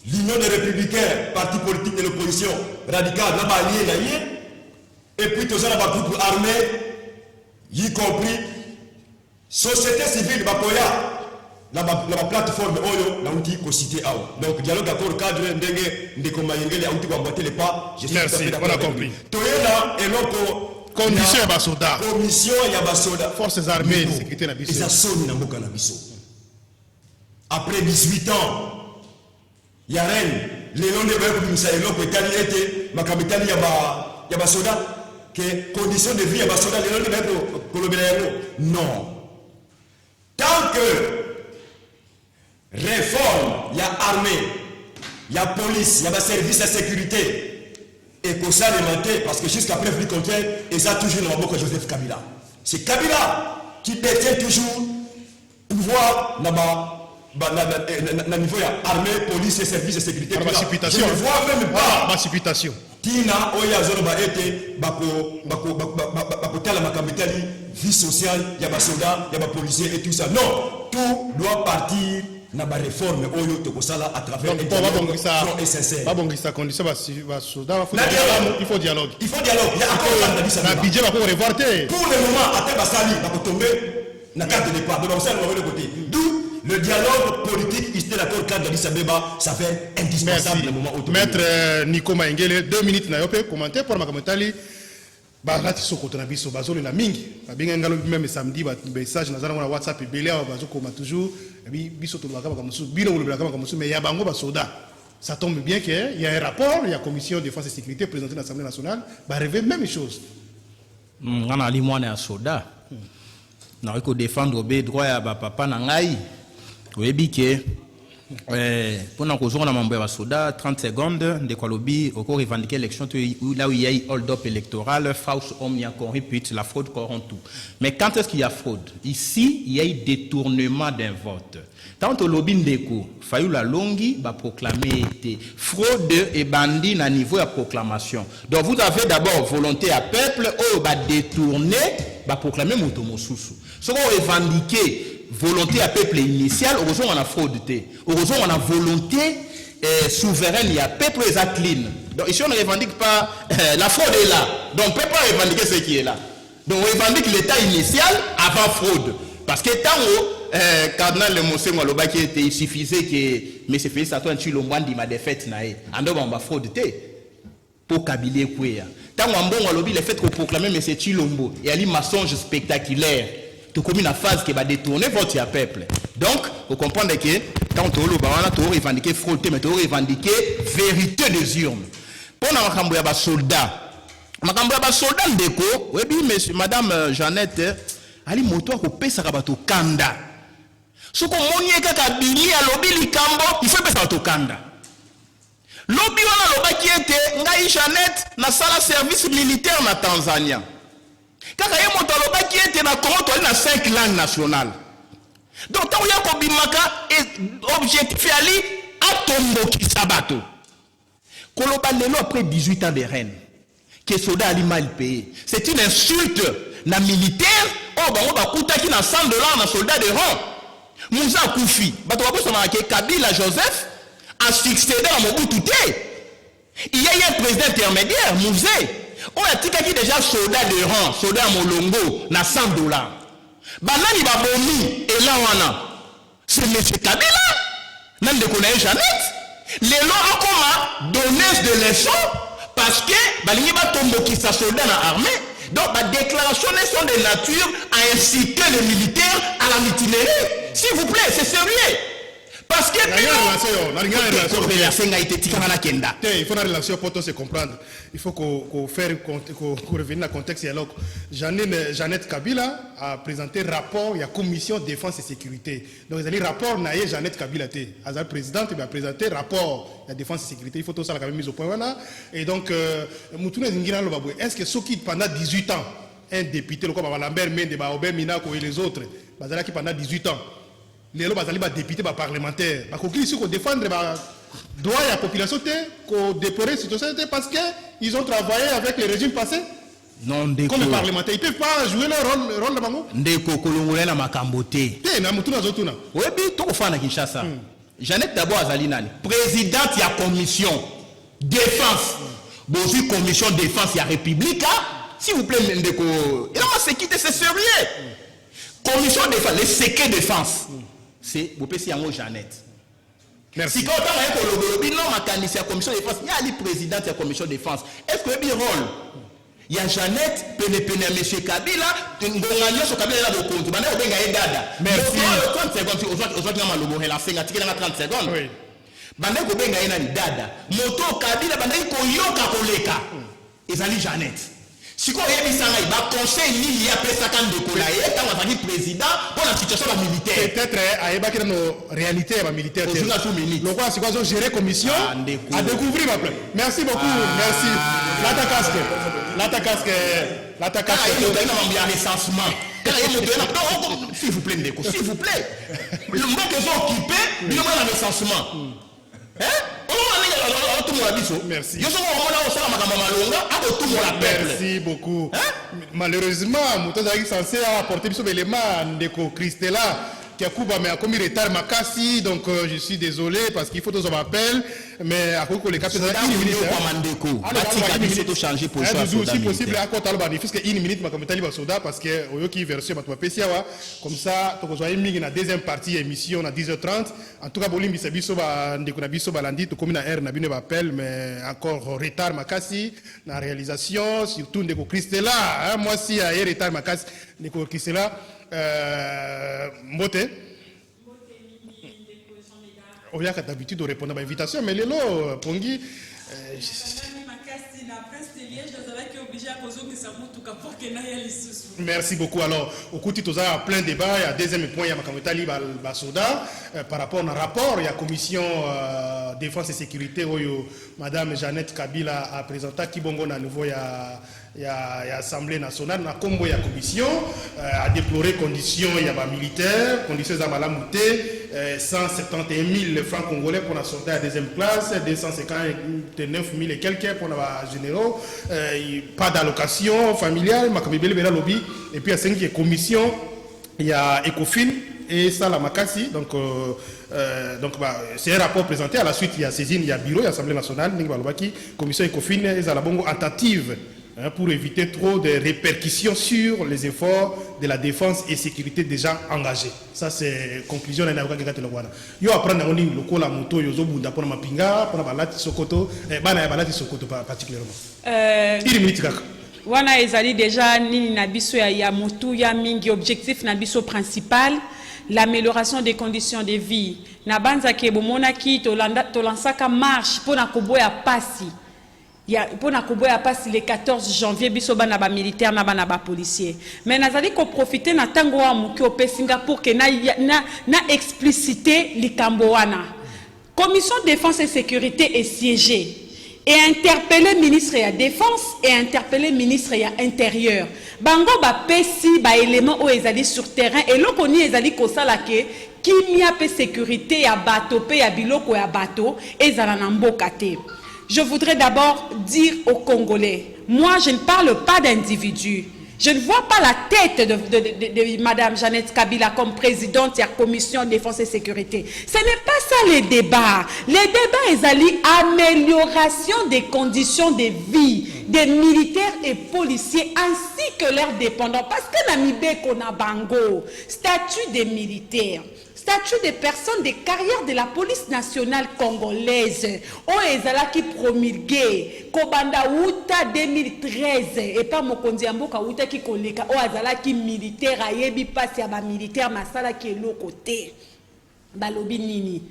l'Union des Républicains, parti politique de l'opposition radicale, et puis tous les groupes armés, y compris société civile, la plateforme Oyo, la outil qu'on cité à donc dialogue accord cadre ndeko mayengele a outil qu'on boiter les pas. Merci, on a compris. Toyena et loko condition ya basoda. Commission ya basoda. Forces armées de sécurité na biso. Eza soni na mboka na biso. Après 18 ans, il y a rien. Les noms de l'État, il y a basoda, que conditions de vie, il y a basoda, les noms de l'État, non. Tant que réforme, il y a armée, il y a police, il y a service de sécurité, et que ça alimenté, parce que jusqu'à preuve du contraire, et ça toujours dans la bouche de Joseph Kabila. C'est Kabila qui détient toujours le pouvoir là-bas. Niveau armée, police et services de sécurité. Je ne vois même pas. Massification. Tina oya zone ba ete bako tala makambetali vie sociale, il y a des soldats, il y a des policiers et tout ça. Non, tout doit partir na ba réforme oyo to kosala à travers le dialogue. Pas bon ça condition ba soldats, il faut dialogue. Il faut dialogue. Il y a encore un budget va pour reporter. Pour le moment, à Basali, va tomber na carte de départ. Donc ça on va le côté. D'où le dialogue politique, il était l'accord cadre d'Addis Abeba, ça fait indispensable le moment où Maître Nico Maengele, 2 minutes na yope commenter pour ma commentaire. Barati sokoto na biso bazolo la mingi. Babinga ngalo même samedi ba message na zana na WhatsApp belé bazo koma toujours biso to bakama comme bino le bakama comme mais ya bango ba soda. Ça tombe bien qu'il y a un rapport, il y a commission de défense et sécurité présenté à l'Assemblée nationale, va arriver même chose. On a li mwana ya soda. Na ko défendre be droit ya ba papa na ngai. Oui, que Pendant qu'on a membre soda 30 secondes de quoi lobby au cours revendiquer l'élection là où il y a eu hold-up électoral, fausse omnia corrupte, la fraude corrompt tout. Mais quand est-ce qu'il y a fraude? Ici, il y a eu détournement d'un vote. Tant au lobby ndeko, faillu la longue va proclamer fraude et bandit à niveau de proclamation. Donc vous avez d'abord volonté à peuple ou va détourner, va proclamer motomosusu. Ce qu'on revendiquer volonté à peuple initial, heureusement on a fraude. Heureusement on a volonté souveraine, il y a peuple et clean. Donc ici on ne revendique pas, la fraude est là. Donc on ne peut pas revendiquer ce qui est là. Donc on revendique l'état initial avant fraude. Parce que tant que Cardinal Le Monsé Mwaloba qui était, il suffisait que M. Félix Antoine Chilombo m'a défaite naïe. En dehors on va fraude pour Kabylie Kouya. Tant qu'on a lobby le fait qu'on proclame M. Chilombo et il y a un mensonge spectaculaire. Tout comme une phase qui va détourner votre peuple. Donc, vous comprenez que quand on a revendiqué fraude, mais on a revendiqué vérité des urnes. Pour les soldats, les soldats ndeko, oui, monsieur, madame Jeannette, ali moto ko pesa ka bato kanda. Soko moni kaka bili ya lobi likambo, il faut pesa bato kanda. Lobi wana loba ki ete ngai Jeannette na sala service militaire na Tanzania. Kaka ye moto loba ki ete na Congo to na 5 langues nationales. Donc tant ya ko bimaka objectif ali atombo ki sabato. Koloba lelo après 18 ans de reine. Que soldat ali mal payé. C'est une insulte na militaire. Oh bango bakuta ki na $100 na soldat de rang. Moussa Koufi. Bato bakosa marqué Kabila Joseph a succédé à Mobutu te. Il y a eu un président intermédiaire, Moussa. On a dit qu'il déjà soldat de rang, soldat à Molongo, na $100. Banani babomi et là wana. C'est M. Kabila. Nan de connaît Jeannette. Les lois encore donné de leçons parce que balingi ba tombo qui sa soldat na armée. Donc la déclaration sont de nature à inciter les militaires à la mutinerie. S'il vous plaît, c'est sérieux. Parce que il faut une relation pour tous se comprendre. Il faut qu'on revienne dans le contexte. Jeannette Kabila a présenté un rapport, il y a commission défense et sécurité. Donc, il y a un rapport, Jeannette Kabila, la présidente, a présenté un rapport de défense et sécurité. Il faut tout ça quand même mis au point. Et donc, est-ce que ceux qui, pendant 18 ans, un député, le comme Lambert Mende, Obé Minako et les autres, qui pendant 18 ans, les députés parlementaires, ils ont défendre les droits de la population, qu'on déplorer cette société parce qu'ils ont travaillé avec les régimes passés. Non, comme les parlementaires, ils ne peuvent pas jouer leur rôle de Bango. Ndeko Kolongolé na makamboté. Oui, tout fan à Kinshasa. Jeannette d'abord Azalinani, présidente de la commission défense. Bonjour, commission défense, il y a République. S'il vous plaît, Ndeko. Il a sécurité, c'est sérieux. Commission défense, les secrets défense. C'est vous pouvez Yango Jeannette. Merci. Si quand on a un non mécanicien commission défense, il y a le président de la commission défense. Est-ce que il y a un rôle? Il y a Jeannette, Pénépéné, M. Kabila, Ngonganyo sur Kabila là de compte. Maintenant, on va gagner dada. Merci. 30 secondes, aujourd'hui, on va le la 30 secondes. Oui. Maintenant, on va gagner dada. Moto Kabila, maintenant, il y a un koleka. Ils allaient Jeannette. Si on a un conseil, il y a un de président pour la situation militaire. Peut-être qu'il y a une réalité militaire. Donc, c'est quoi gérer commission à découvrir. Merci beaucoup. Merci. L'ata casque. S'il vous plaît, s'il vous plaît. Le monde que vous occupez, il y a un recensement. Merci. Merci beaucoup. Malheureusement, nous sommes censés apporter des éléments de Christella qui a coupé mais a commis retard Makassi, donc je suis désolé parce qu'il faut que je m'appelle, mais à cause que les capitaines si possible à côté de puisque une minute ma comité libre soda parce que au qui version ma PCA comme ça tu vois une na deuxième partie émission à 10h30 en tout cas bolimbi sabiso ba ndeko na biso balandi to comme na air na bino appel mais encore retard Makassi na réalisation surtout ndeko Christella moi si a retard Makassi ndeko Christella Mbote. On a d'habitude de répondre à l'invitation, mais les lots, Pongi. Merci beaucoup. Alors, au côté de ça, plein de débats. Il y a deuxième point, il y a Makamotali Basoda par rapport au rapport. Il y a commission défense et sécurité où Madame Jeannette Kabila a présenté Kibongo à nouveau. Il y a Assemblée nationale, il y a commission a déploré conditions, il y a militaires, conditions de Malamouté, 171 000 francs congolais pour la sortie à deuxième classe, 259 000 et quelques pour les généraux, pas d'allocation familiale, et puis il y a 5 commissions, il y a Ecofin et Sala Makassi, donc c'est un rapport présenté, à la suite il y a saisine, il y a bureau, il y a Assemblée nationale, commission Ecofin et Zalabongo en tentative pour éviter trop de répercussions sur les efforts de la défense et sécurité déjà engagés. Ça, c'est conclusion de la yo apprendre en ligne le la moto yo zobunda pour mapinga pour balati sokoto bana balati sokoto particulièrement. Wana ezali déjà nini na biso ya moto ya mingi objectif na biso principal l'amélioration des conditions de vie. Na banza ke bomona ki to lansaka marche pour na koboya pasi. Pour na koboya passe le 14 janvier biso bana ba militaire na bana ba policier mais nazali ko profiter na tango wa muki au Singapour que na expliciter likambo wana commission défense et sécurité est siégée et interpeller ministre ya défense et interpeller ministre ya intérieur bango ba pesi ba élément o ezali sur terrain et lokoni ezali ko sala ke kimia pe sécurité ya bateau pe ya biloko ya bateau ezala na mboka te. Je voudrais d'abord dire aux Congolais, moi je ne parle pas d'individus. Je ne vois pas la tête de Madame Jeannette Kabila comme présidente de la commission défense et sécurité. Ce n'est pas ça les débats. Les débats, ils allaient amélioration des conditions de vie des militaires et policiers ainsi que leurs dépendants. Parce que Namibé Konabango, statut des militaires, statut des personnes de carrière de la police nationale congolaise, Oezala qui promulgué, Kobanda Outa 2013, et pas Mokondiamboka Outa qui koleka, Oazala qui militaire, Ayebi passe à militaire, Masala qui est l'autre côté. Balobi Nini.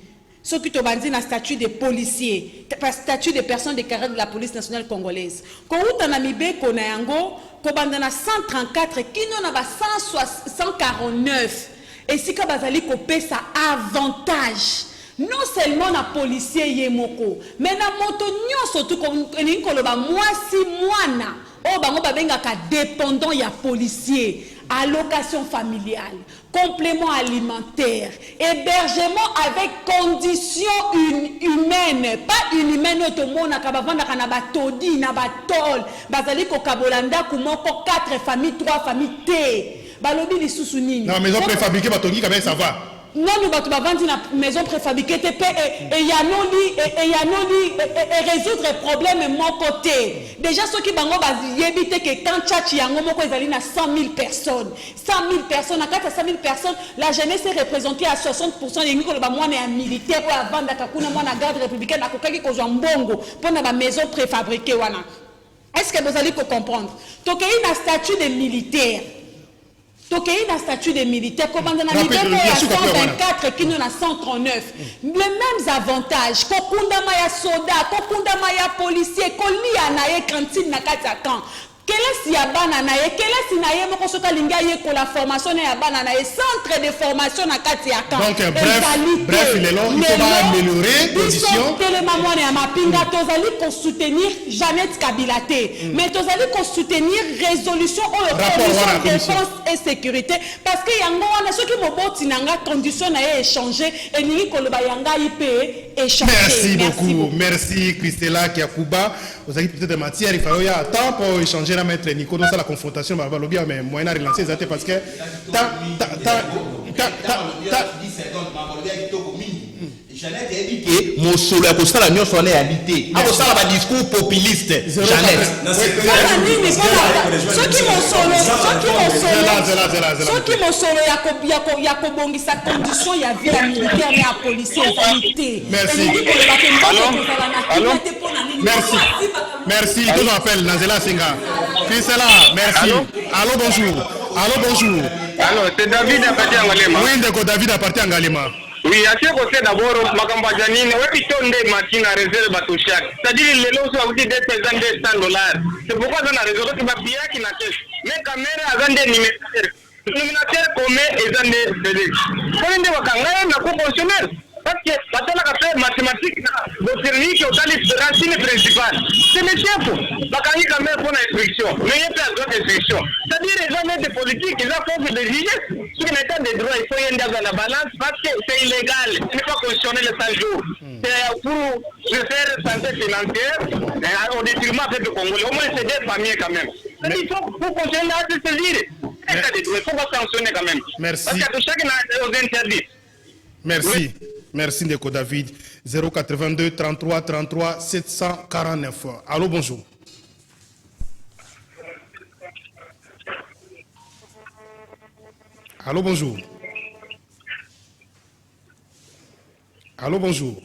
Ce qui te bandit dans statut de policiers, statut de personnes de carrière de la police nationale congolaise. Quand on a Namibé, qu'on a Yango, Kobanda 134, qui n'en a 149. Et si Kabazali kopé ça avantage non seulement na policier yemoko mais na moto nyonso tout comme nkoloba mwasi mwana o bango babenga ka dépendant ya policier, allocation familiale, complément alimentaire, hébergement avec conditions humaines, pas inhumaine otomona kabavanda kana batodi na batol bazali ko kabolanda kumoko 4 familles 3 familles T. Balobi li susu nini. Non, maison préfabriquée batongi quand même ça va. Non, nous batu bavandi na maison préfabriquée et yanoli résoudre problème mon côté. Déjà ceux qui bango baziyebite que quand tchatchi yango moko ezali na 100 000 personnes. 100 000 personnes, à 4 à 100 000 personnes, la jeunesse est représentée à 60%. Yengi ko ba mwana ya militaire ou avanda kakuna mwana garde républicaine na kokaki ko zwa mbongo pour na ba maison préfabriquée wana. Est-ce que vous allez comprendre? Donc il y a un statut de militaire. Donc il y a un statut de militaire, comme dans la Libérie, il y a 124 qui nous a 139. Les mêmes avantages, Kokunda Maya Soda, Kokunda Maya policier, Koli Anaye cantine na Katakan. Quelle est la bananaye? Quelle est la bananaye? La formation est la bananaye. Centre de formation na Katiakan. Donc bref, il est long, il faut améliorer les conditions. Tellement à Mapinga, tozali pour soutenir Jeannette Kabilate. Mais tozali pour soutenir résolution au commission défense et sécurité. Parce que yango wana ceux qui m'oboti nanga condition na échanger et ni koloba yanga IP échanger. Merci beaucoup. Merci Christella Kiakuba. Vous avez peut-être des matières, il faut y avoir temps pour échanger la maître Nico. Donc ça la confrontation, mais moyen à relancer les parce que Jeannette a dit que mon solo a costé la nuit sur la réalité. A costé la discours populiste. Jeannette. Ceux qui m'ont solo, il y a bongi sa condition, il y a vie à militaire et à policier. Merci. Merci. Merci. Tout l'appel, Nazela Senga. Christella, merci. Allô, bonjour. Allô, bonjour. Alors, c'est David à partir en Galema. Oui, d'accord, David à partir en Galema. Oui, à ce côté d'abord, Makamba Janine, oui, piton de machine à réserve à tout chaque. C'est-à-dire, les lots sont aussi des pesants de $100. C'est pourquoi on a raison que ma fille qui n'a caisse. Mais caméra a des numéros. Nominateur commun et dans des délais. Pour une de Wakanga, n'a pas fonctionnel. Parce que la café mathématique, le service au tal de racine principale. C'est le chef. Bakangi quand même pour l'instruction. Mais il y a plein d'autres instructions. C'est-à-dire les hommes de politique, ils ont fait des juges. Ce qui n'est pas des droits, il faut y aller dans la balance parce que c'est illégal. Il n'est pas constitutionnel le 100 jours. C'est pour faire santé financière au détriment du Congolais. Au moins, c'est des familles quand même. Il faut continuer à se saisir. Il faut pas sanctionner quand même. Merci. Parce que chacun a aux interdits. Merci. Oui. Merci Ndeko David. 082 33 33 749. Allô, bonjour. Allô, bonjour. Allô, bonjour.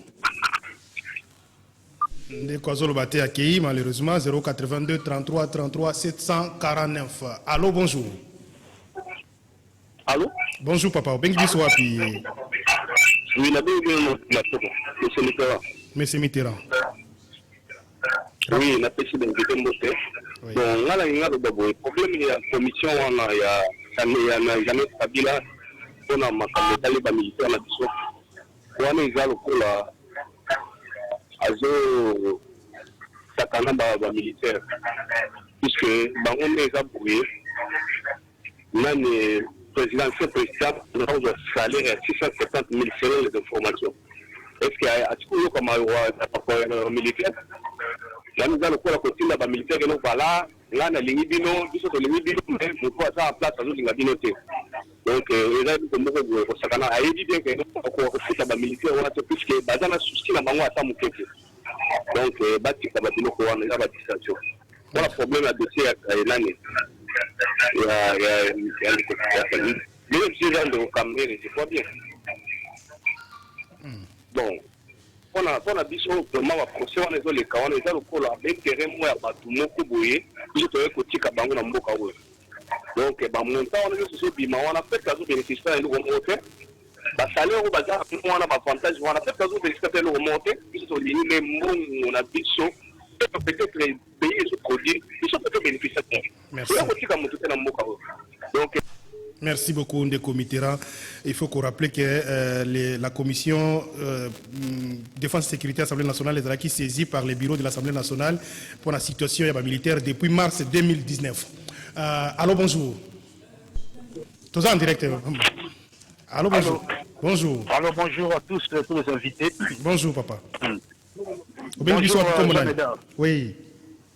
Ndeko Azolo Bate accueilli malheureusement 082 33 33 749. Allô, bonjour. Allô? Bonjour papa. Bengi biso wapi? Oui, la bienvenue, monsieur Mitterrand. Monsieur Mitterrand. Oui, la pêche d'invité Mbote. Bon, là, il y a le problème, il y a la commission, il y a jamais Kabila, on a ma talibans militaire là dessus. On a déjà le coup là, azo sakana ba militaire, puisque on est déjà brouillé. Là, le président, le président, nous avons un salaire à 670 000 selon les informations. Est-ce qu'il y a comme un militaire? Là, nous allons le côté de la militaire et nous voilà. Là, on a l'ingibino, nous sommes l'ingibino, mais nous pouvons ça en place à l'ingibinoté. Donc, les gens qui sont au Sakana, a dit bien que nous avons refusé la militaire, puisque Bazana souci la maman à sa mouquette. Donc, Bati Kababino, on a la distraction. Voilà le problème à dossier à l'année. Il y a des gens de Cameroun, je crois bien. Bon. On a dit vraiment à procès on est les cas on est dans le col l'intérêt moi à tout mon couboyer il te côté kabango na mboka we donc ba montant on est sur bima on a fait caso bénéficiaire nous remonter ba salaire au bazar on a avantage on a fait caso bénéficiaire nous remonter ils sont les mots on a dit peut-être les pays se produire ils sont peut-être bénéficiaires merci donc merci beaucoup Ndeko Mitterrand. Il faut qu'on rappelle que la commission défense et sécurité de l'Assemblée nationale est qui saisie par les bureaux de l'Assemblée nationale pour la situation militaire depuis mars 2019. Allô, bonjour. Tous en direct. Allô, bonjour. Allô. Bonjour. Allô, bonjour à tous les invités. Bonjour, papa. Bonjour, oui.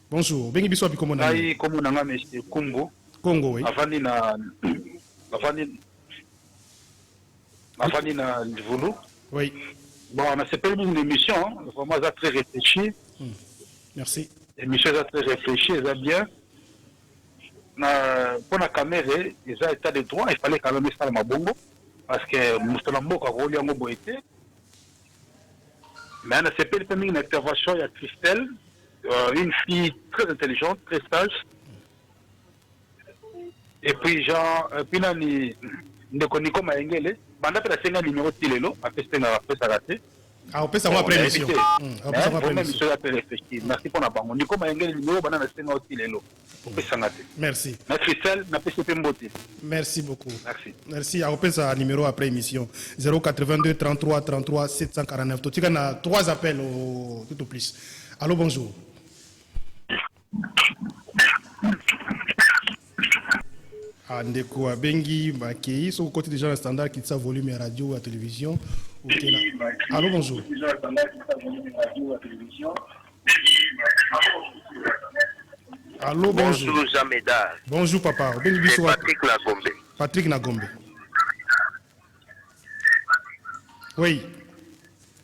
Bonjour. Bengi Biswa Pikomona. Aïe, comme on a M. Congo. Congo, oui. Avani na Ndivulu. Oui. Bon, on a fait une émission, vraiment très réfléchie. Merci. L'émission est très réfléchie, elle est bien. Pour la caméra, ils ont état de droit, il fallait quand même faire ma bongo. Parce que Moussalambo a roulé en Oboïté. Mais on a fait une intervention, il y a Christelle, une fille très intelligente, très sage. Et puis, Jean, puis là, Ndeko Maengele, pendant que la scène numéro de Tilelo, a fait ça raté. Ah, on peut savoir après l'émission. Merci pour la banque. Ndeko Maengele, numéro pendant la scène de Tilelo. Merci. Merci beaucoup. Merci. Merci. On peut ça numéro après émission. 082 33 33 749. Tu as 3 appels tout au plus. Allô, bonjour. Ndeko Bengi Bakei, sur le côté des gens standard qui sont volume à radio ou à télévision. Allô, bonjour. Allô, bonjour. Bonjour, Jean Médard. Bonjour, papa. C'est Patrick Nagombe. Patrick Nagombe. Oui.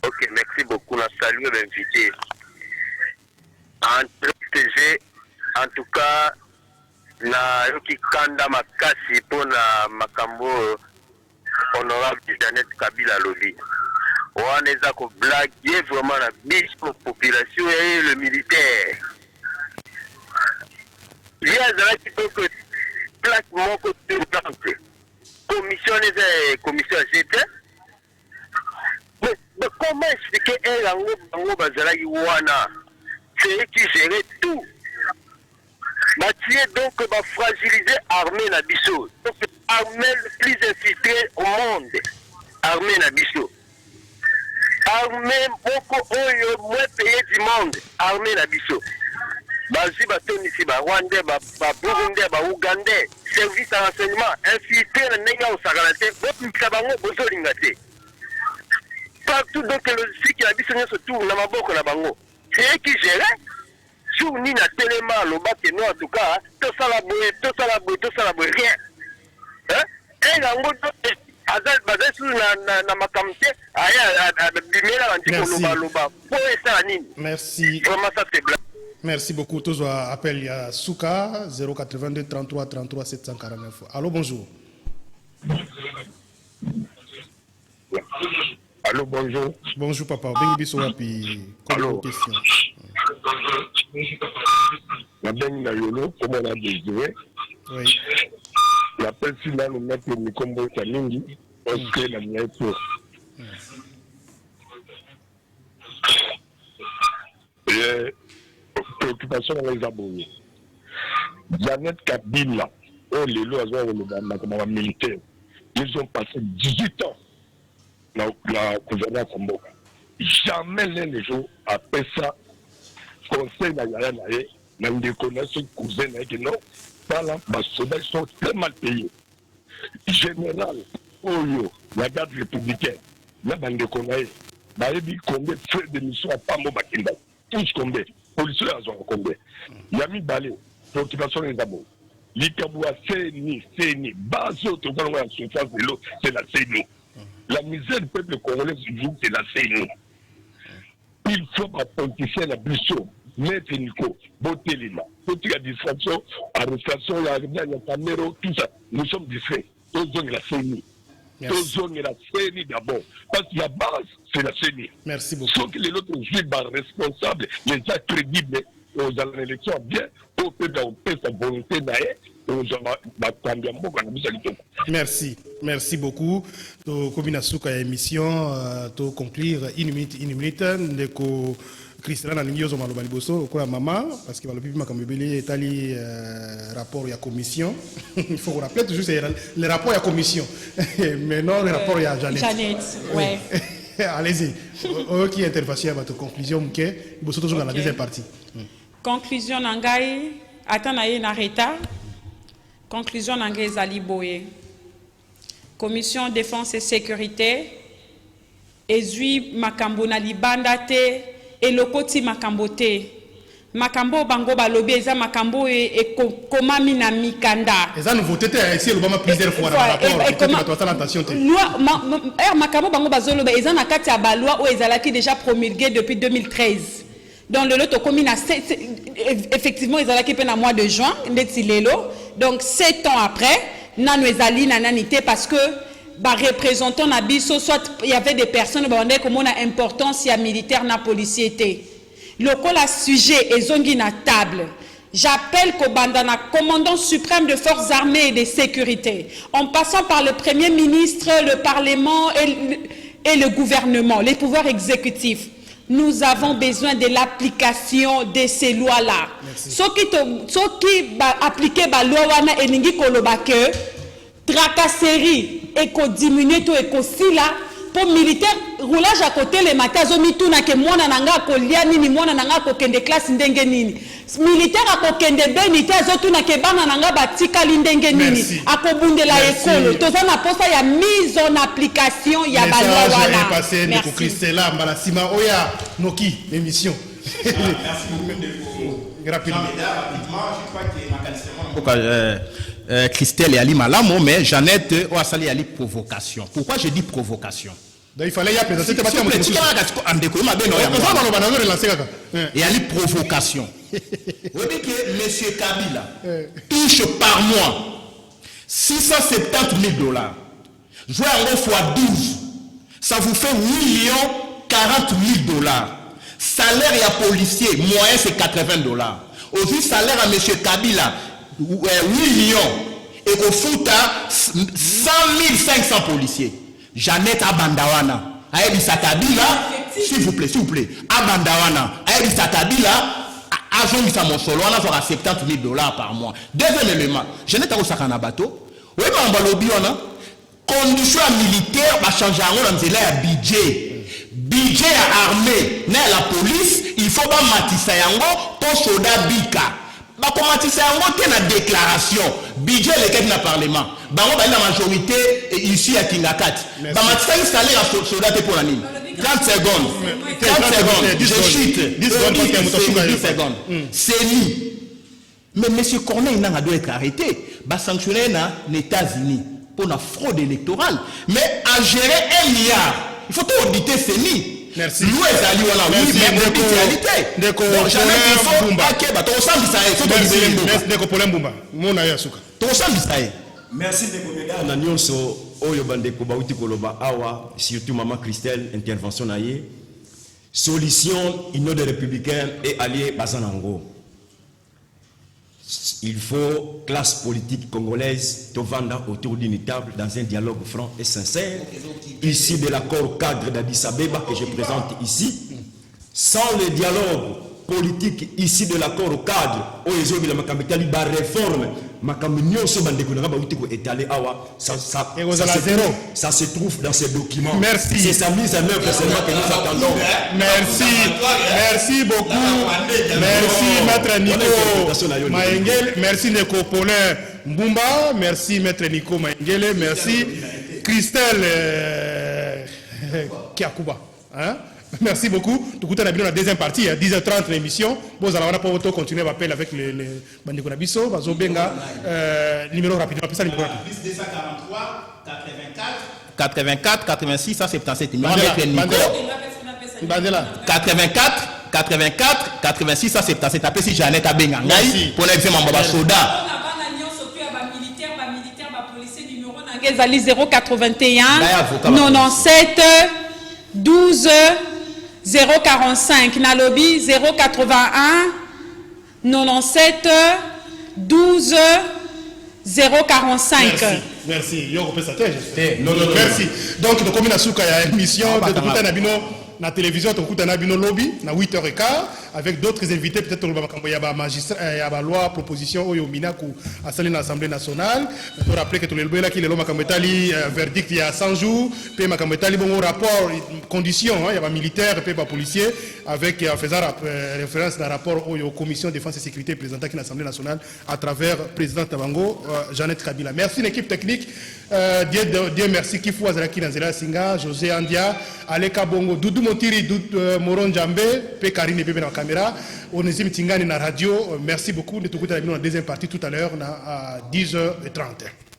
Ok, merci beaucoup. La salut l'invité. En tout cas, na yoki kanda makasi pona makambo honorable Janet Kabila lobi on est à blaguer vraiment la biche population et le militaire il y a qui peut que plaque mon côté commission GT Comment expliquer un Lango Bazalaki Wana? C'est eux qui géraient tout. Donc, va fragiliser l'armée Nabiso. Donc, l'armée le plus infiltrée au monde. Armée Nabiso. Armée beaucoup moins payée du monde. Armée Nabiso. Bazi Batoni, Rwandais, Burundais, Ougandais, service de renseignement, infiltré dans les gens au Sagalate, beaucoup de partout donc le logistique qui a dit se tourne dans ma boque la bango. C'est eux qui gèrent. Sur ni na téléma le bas que nous en tout cas, tout ça la boue, rien. Hein? Et la mode azal basé sur na makamte aya bimela antiko loba. Pour ça nini? Merci. Vraiment ça c'est blanc. Merci beaucoup. Tous appel à Souka 082 33 33 749. Allô, bonjour. Allô, bonjour. Bonjour, papa. Bengi biso wapi? Allô. Question. La bengi na yolo, comment on a besoin? Oui. L'appel final, on a fait une combo Kalingi, parce que la mienne est et préoccupation dans les abonnés. Janet Kabila, les lois ont militaire, ils ont passé 18 ans dans la gouvernance en Mboka. Jamais l'un des jours, après ça, conseil n'a rien à dire, même des connaissances cousins qui non, par là, les soldats sont très mal payés. Général, Oyo, la garde républicaine, là, bande connaît, Baébi, combien de frais de mission à Pambo Bakinda, tous combien, policiers à Zon combien. Yami Balé, préoccupation des abos. L'Ikaboua, CNI, base autre, on va en surface de l'eau, c'est la CNI. La misère du peuple congolais, c'est la CNI. Il faut apprendre la blessure. Maître Nico, Botelina, toute la distraction, arrestation, la caméra, tout ça. Nous sommes distraits. Tous ont la CNI. Tous ont la CNI d'abord. Parce que la base, c'est la CNI. Merci beaucoup. Sauf que les autres juifs responsables, les actes crédibles, aux élections bien, au peuple en paix, sa volonté d'aller. Merci, merci beaucoup. Comme Souka émission, to conclure une minute, ndeko Christian na ningi ozoma loba liboso ko maman parce que balobi makamebele etali rapport ya commission. Il faut rappeler toujours c'est le rapport ya commission. Mais non le rapport ya Janet. Janet, ouais. Allez-y. Qui intervention à votre conclusion mke liboso toujours dans la deuxième partie. Conclusion nangai atana ye na retard. Conclusion nangai ezali boye. Commission défense et sécurité ezui makambo na libanda te et le koti makambo te. Makambo bango balobi eza makambo e komami na mikanda. Eza nouveauté te ici le bama plusieurs fois dans rapport et attention te. Loi makambo bango bazoloba eza na kati ya ba loi o ezalaki déjà promulguée depuis 2013. Dans le lot commune effectivement ezalaki pe na mois de juin ndeti lelo. Donc 7 ans après nanu ezali na nanité parce que bah représentant na biso soit il y avait des personnes bah on est comme on a importance il y a militaire na policier té lokola sujet ezongi na table. J'appelle Kobanda na commandant suprême de forces armées et de sécurité en passant par le premier ministre, le parlement et le gouvernement, les pouvoirs exécutifs. Nous avons besoin de l'application de ces lois-là. Ce qui va appliquer la loi wana elingi koloba que tracasserie et qu'on diminue tout et qu'on si là pour militaire roulage à côté les matins zomi tout na que mwana nanga ko liani ni mwana nanga ko kende classe ndenge nini militaire a ko kende benité zotu na ke bana nanga batika ndenge nini akobundela ekolo toza na posa ya mise en application ya ba loi wana passé de Christella mbala sima oya noki émission. Merci beaucoup. Rapidement je crois que Christelle et Ali Malamo, mais Jeannette Ouassali Ali provocation. Pourquoi je dis provocation? Donc il fallait y présenter et Ali provocation. Vous voyez que M. Kabila touche par mois 670 000 $. Jouez en fois 12. Ça vous fait 1 040 000 $. Salaire à policier, moyen c'est 80 $. Aujourd'hui, salaire à M. Kabila, 8 millions. Et au foot, 100 500 policiers. Jeannette Abandawana. Aïe, Kabila, s'il vous plaît, Abandawana, Aïssa Kabila, azongisa mon solo, on a fait 70 000 $ par mois. Deuxième élément, je n'ai pas au sakana bateau. Oui, mais on va lobby, on a condition militaire, va changer en budget. Budget à armée, na la police, il faut pas matissa yango pour soldat bika. Ba ko matissa yango te na déclaration. Budget lequel na parlement. Ba on ba la majorité ici à Kingakat. Ba matissa installé la soldat pour la ligne. 30 secondes. 30 secondes. Je chute. 10 secondes. C'est lui. Mais M. Corneille n'a doit être arrêté. Ba sanctionné na les États-Unis pour la fraude électorale. Mais à gérer 1 milliard. Il faut tout auditer CENI. Merci. Nous, oui, mais réalité. Donc, jamais il faut pas que tu ressembles ça. Merci de vous na nyonso oyo bandeko bauti koloba awa surtout maman Christelle intervention na ye solution union des républicains et alliés bazanango. Il faut classe politique congolaise tovanda autour d'une table dans un dialogue franc et sincère ici de l'accord cadre d'Addis Abeba que je présente ici. Sans le dialogue politique ici de l'accord cadre au de la Makambetali ba réforme Makamignon so bandeko na ba utiko étalé awa ça se trouve dans ces documents. Merci. C'est sa mise en œuvre seulement que nous attendons. Merci beaucoup. Merci maître Nico Maengele, merci Neko Paulin Mbumba, merci maître Nico Maengele, merci Christelle Kiakuba. Hein? Merci beaucoup. Tout le monde a la deuxième partie, à 10h30 l'émission. Vous allez pouvoir continuer à appeler avec les bandits Konabiso, Bazobenga, numéro rapidement. 243 84 86 177. Numéro 84 86 177. Appelez si Jeannette Abenga. Pour les soldats. 081 97 12 045 Nalobi 081 97 12 045. Merci. Merci. Donc, nous avons une émission de la télévision, nous avons un lobby, à 8h15, avec d'autres invités, peut-être il y a un magistrat, il y a une loi, proposition, au Minakou, à l'Assemblée nationale. Nous rappelons que tout le monde qui est verdict il y a 100 jours, puis il bon rapport, conditions, il y a un militaire, puis un policier, avec, en faisant référence à un rapport aux commissions de défense et sécurité présentées à l'Assemblée nationale à travers le président Tabango, Jeannette Kabila. Merci l'équipe technique. Dieu merci Kifu Azalaki Nanzela Singa, José Andia, Aleka Bongo, Doudou Motiri, Moron Djambe, Pe Karine Bebe dans la caméra, Onezim Tingani na radio. Merci beaucoup de tout écouter la deuxième partie tout à l'heure à 10h30.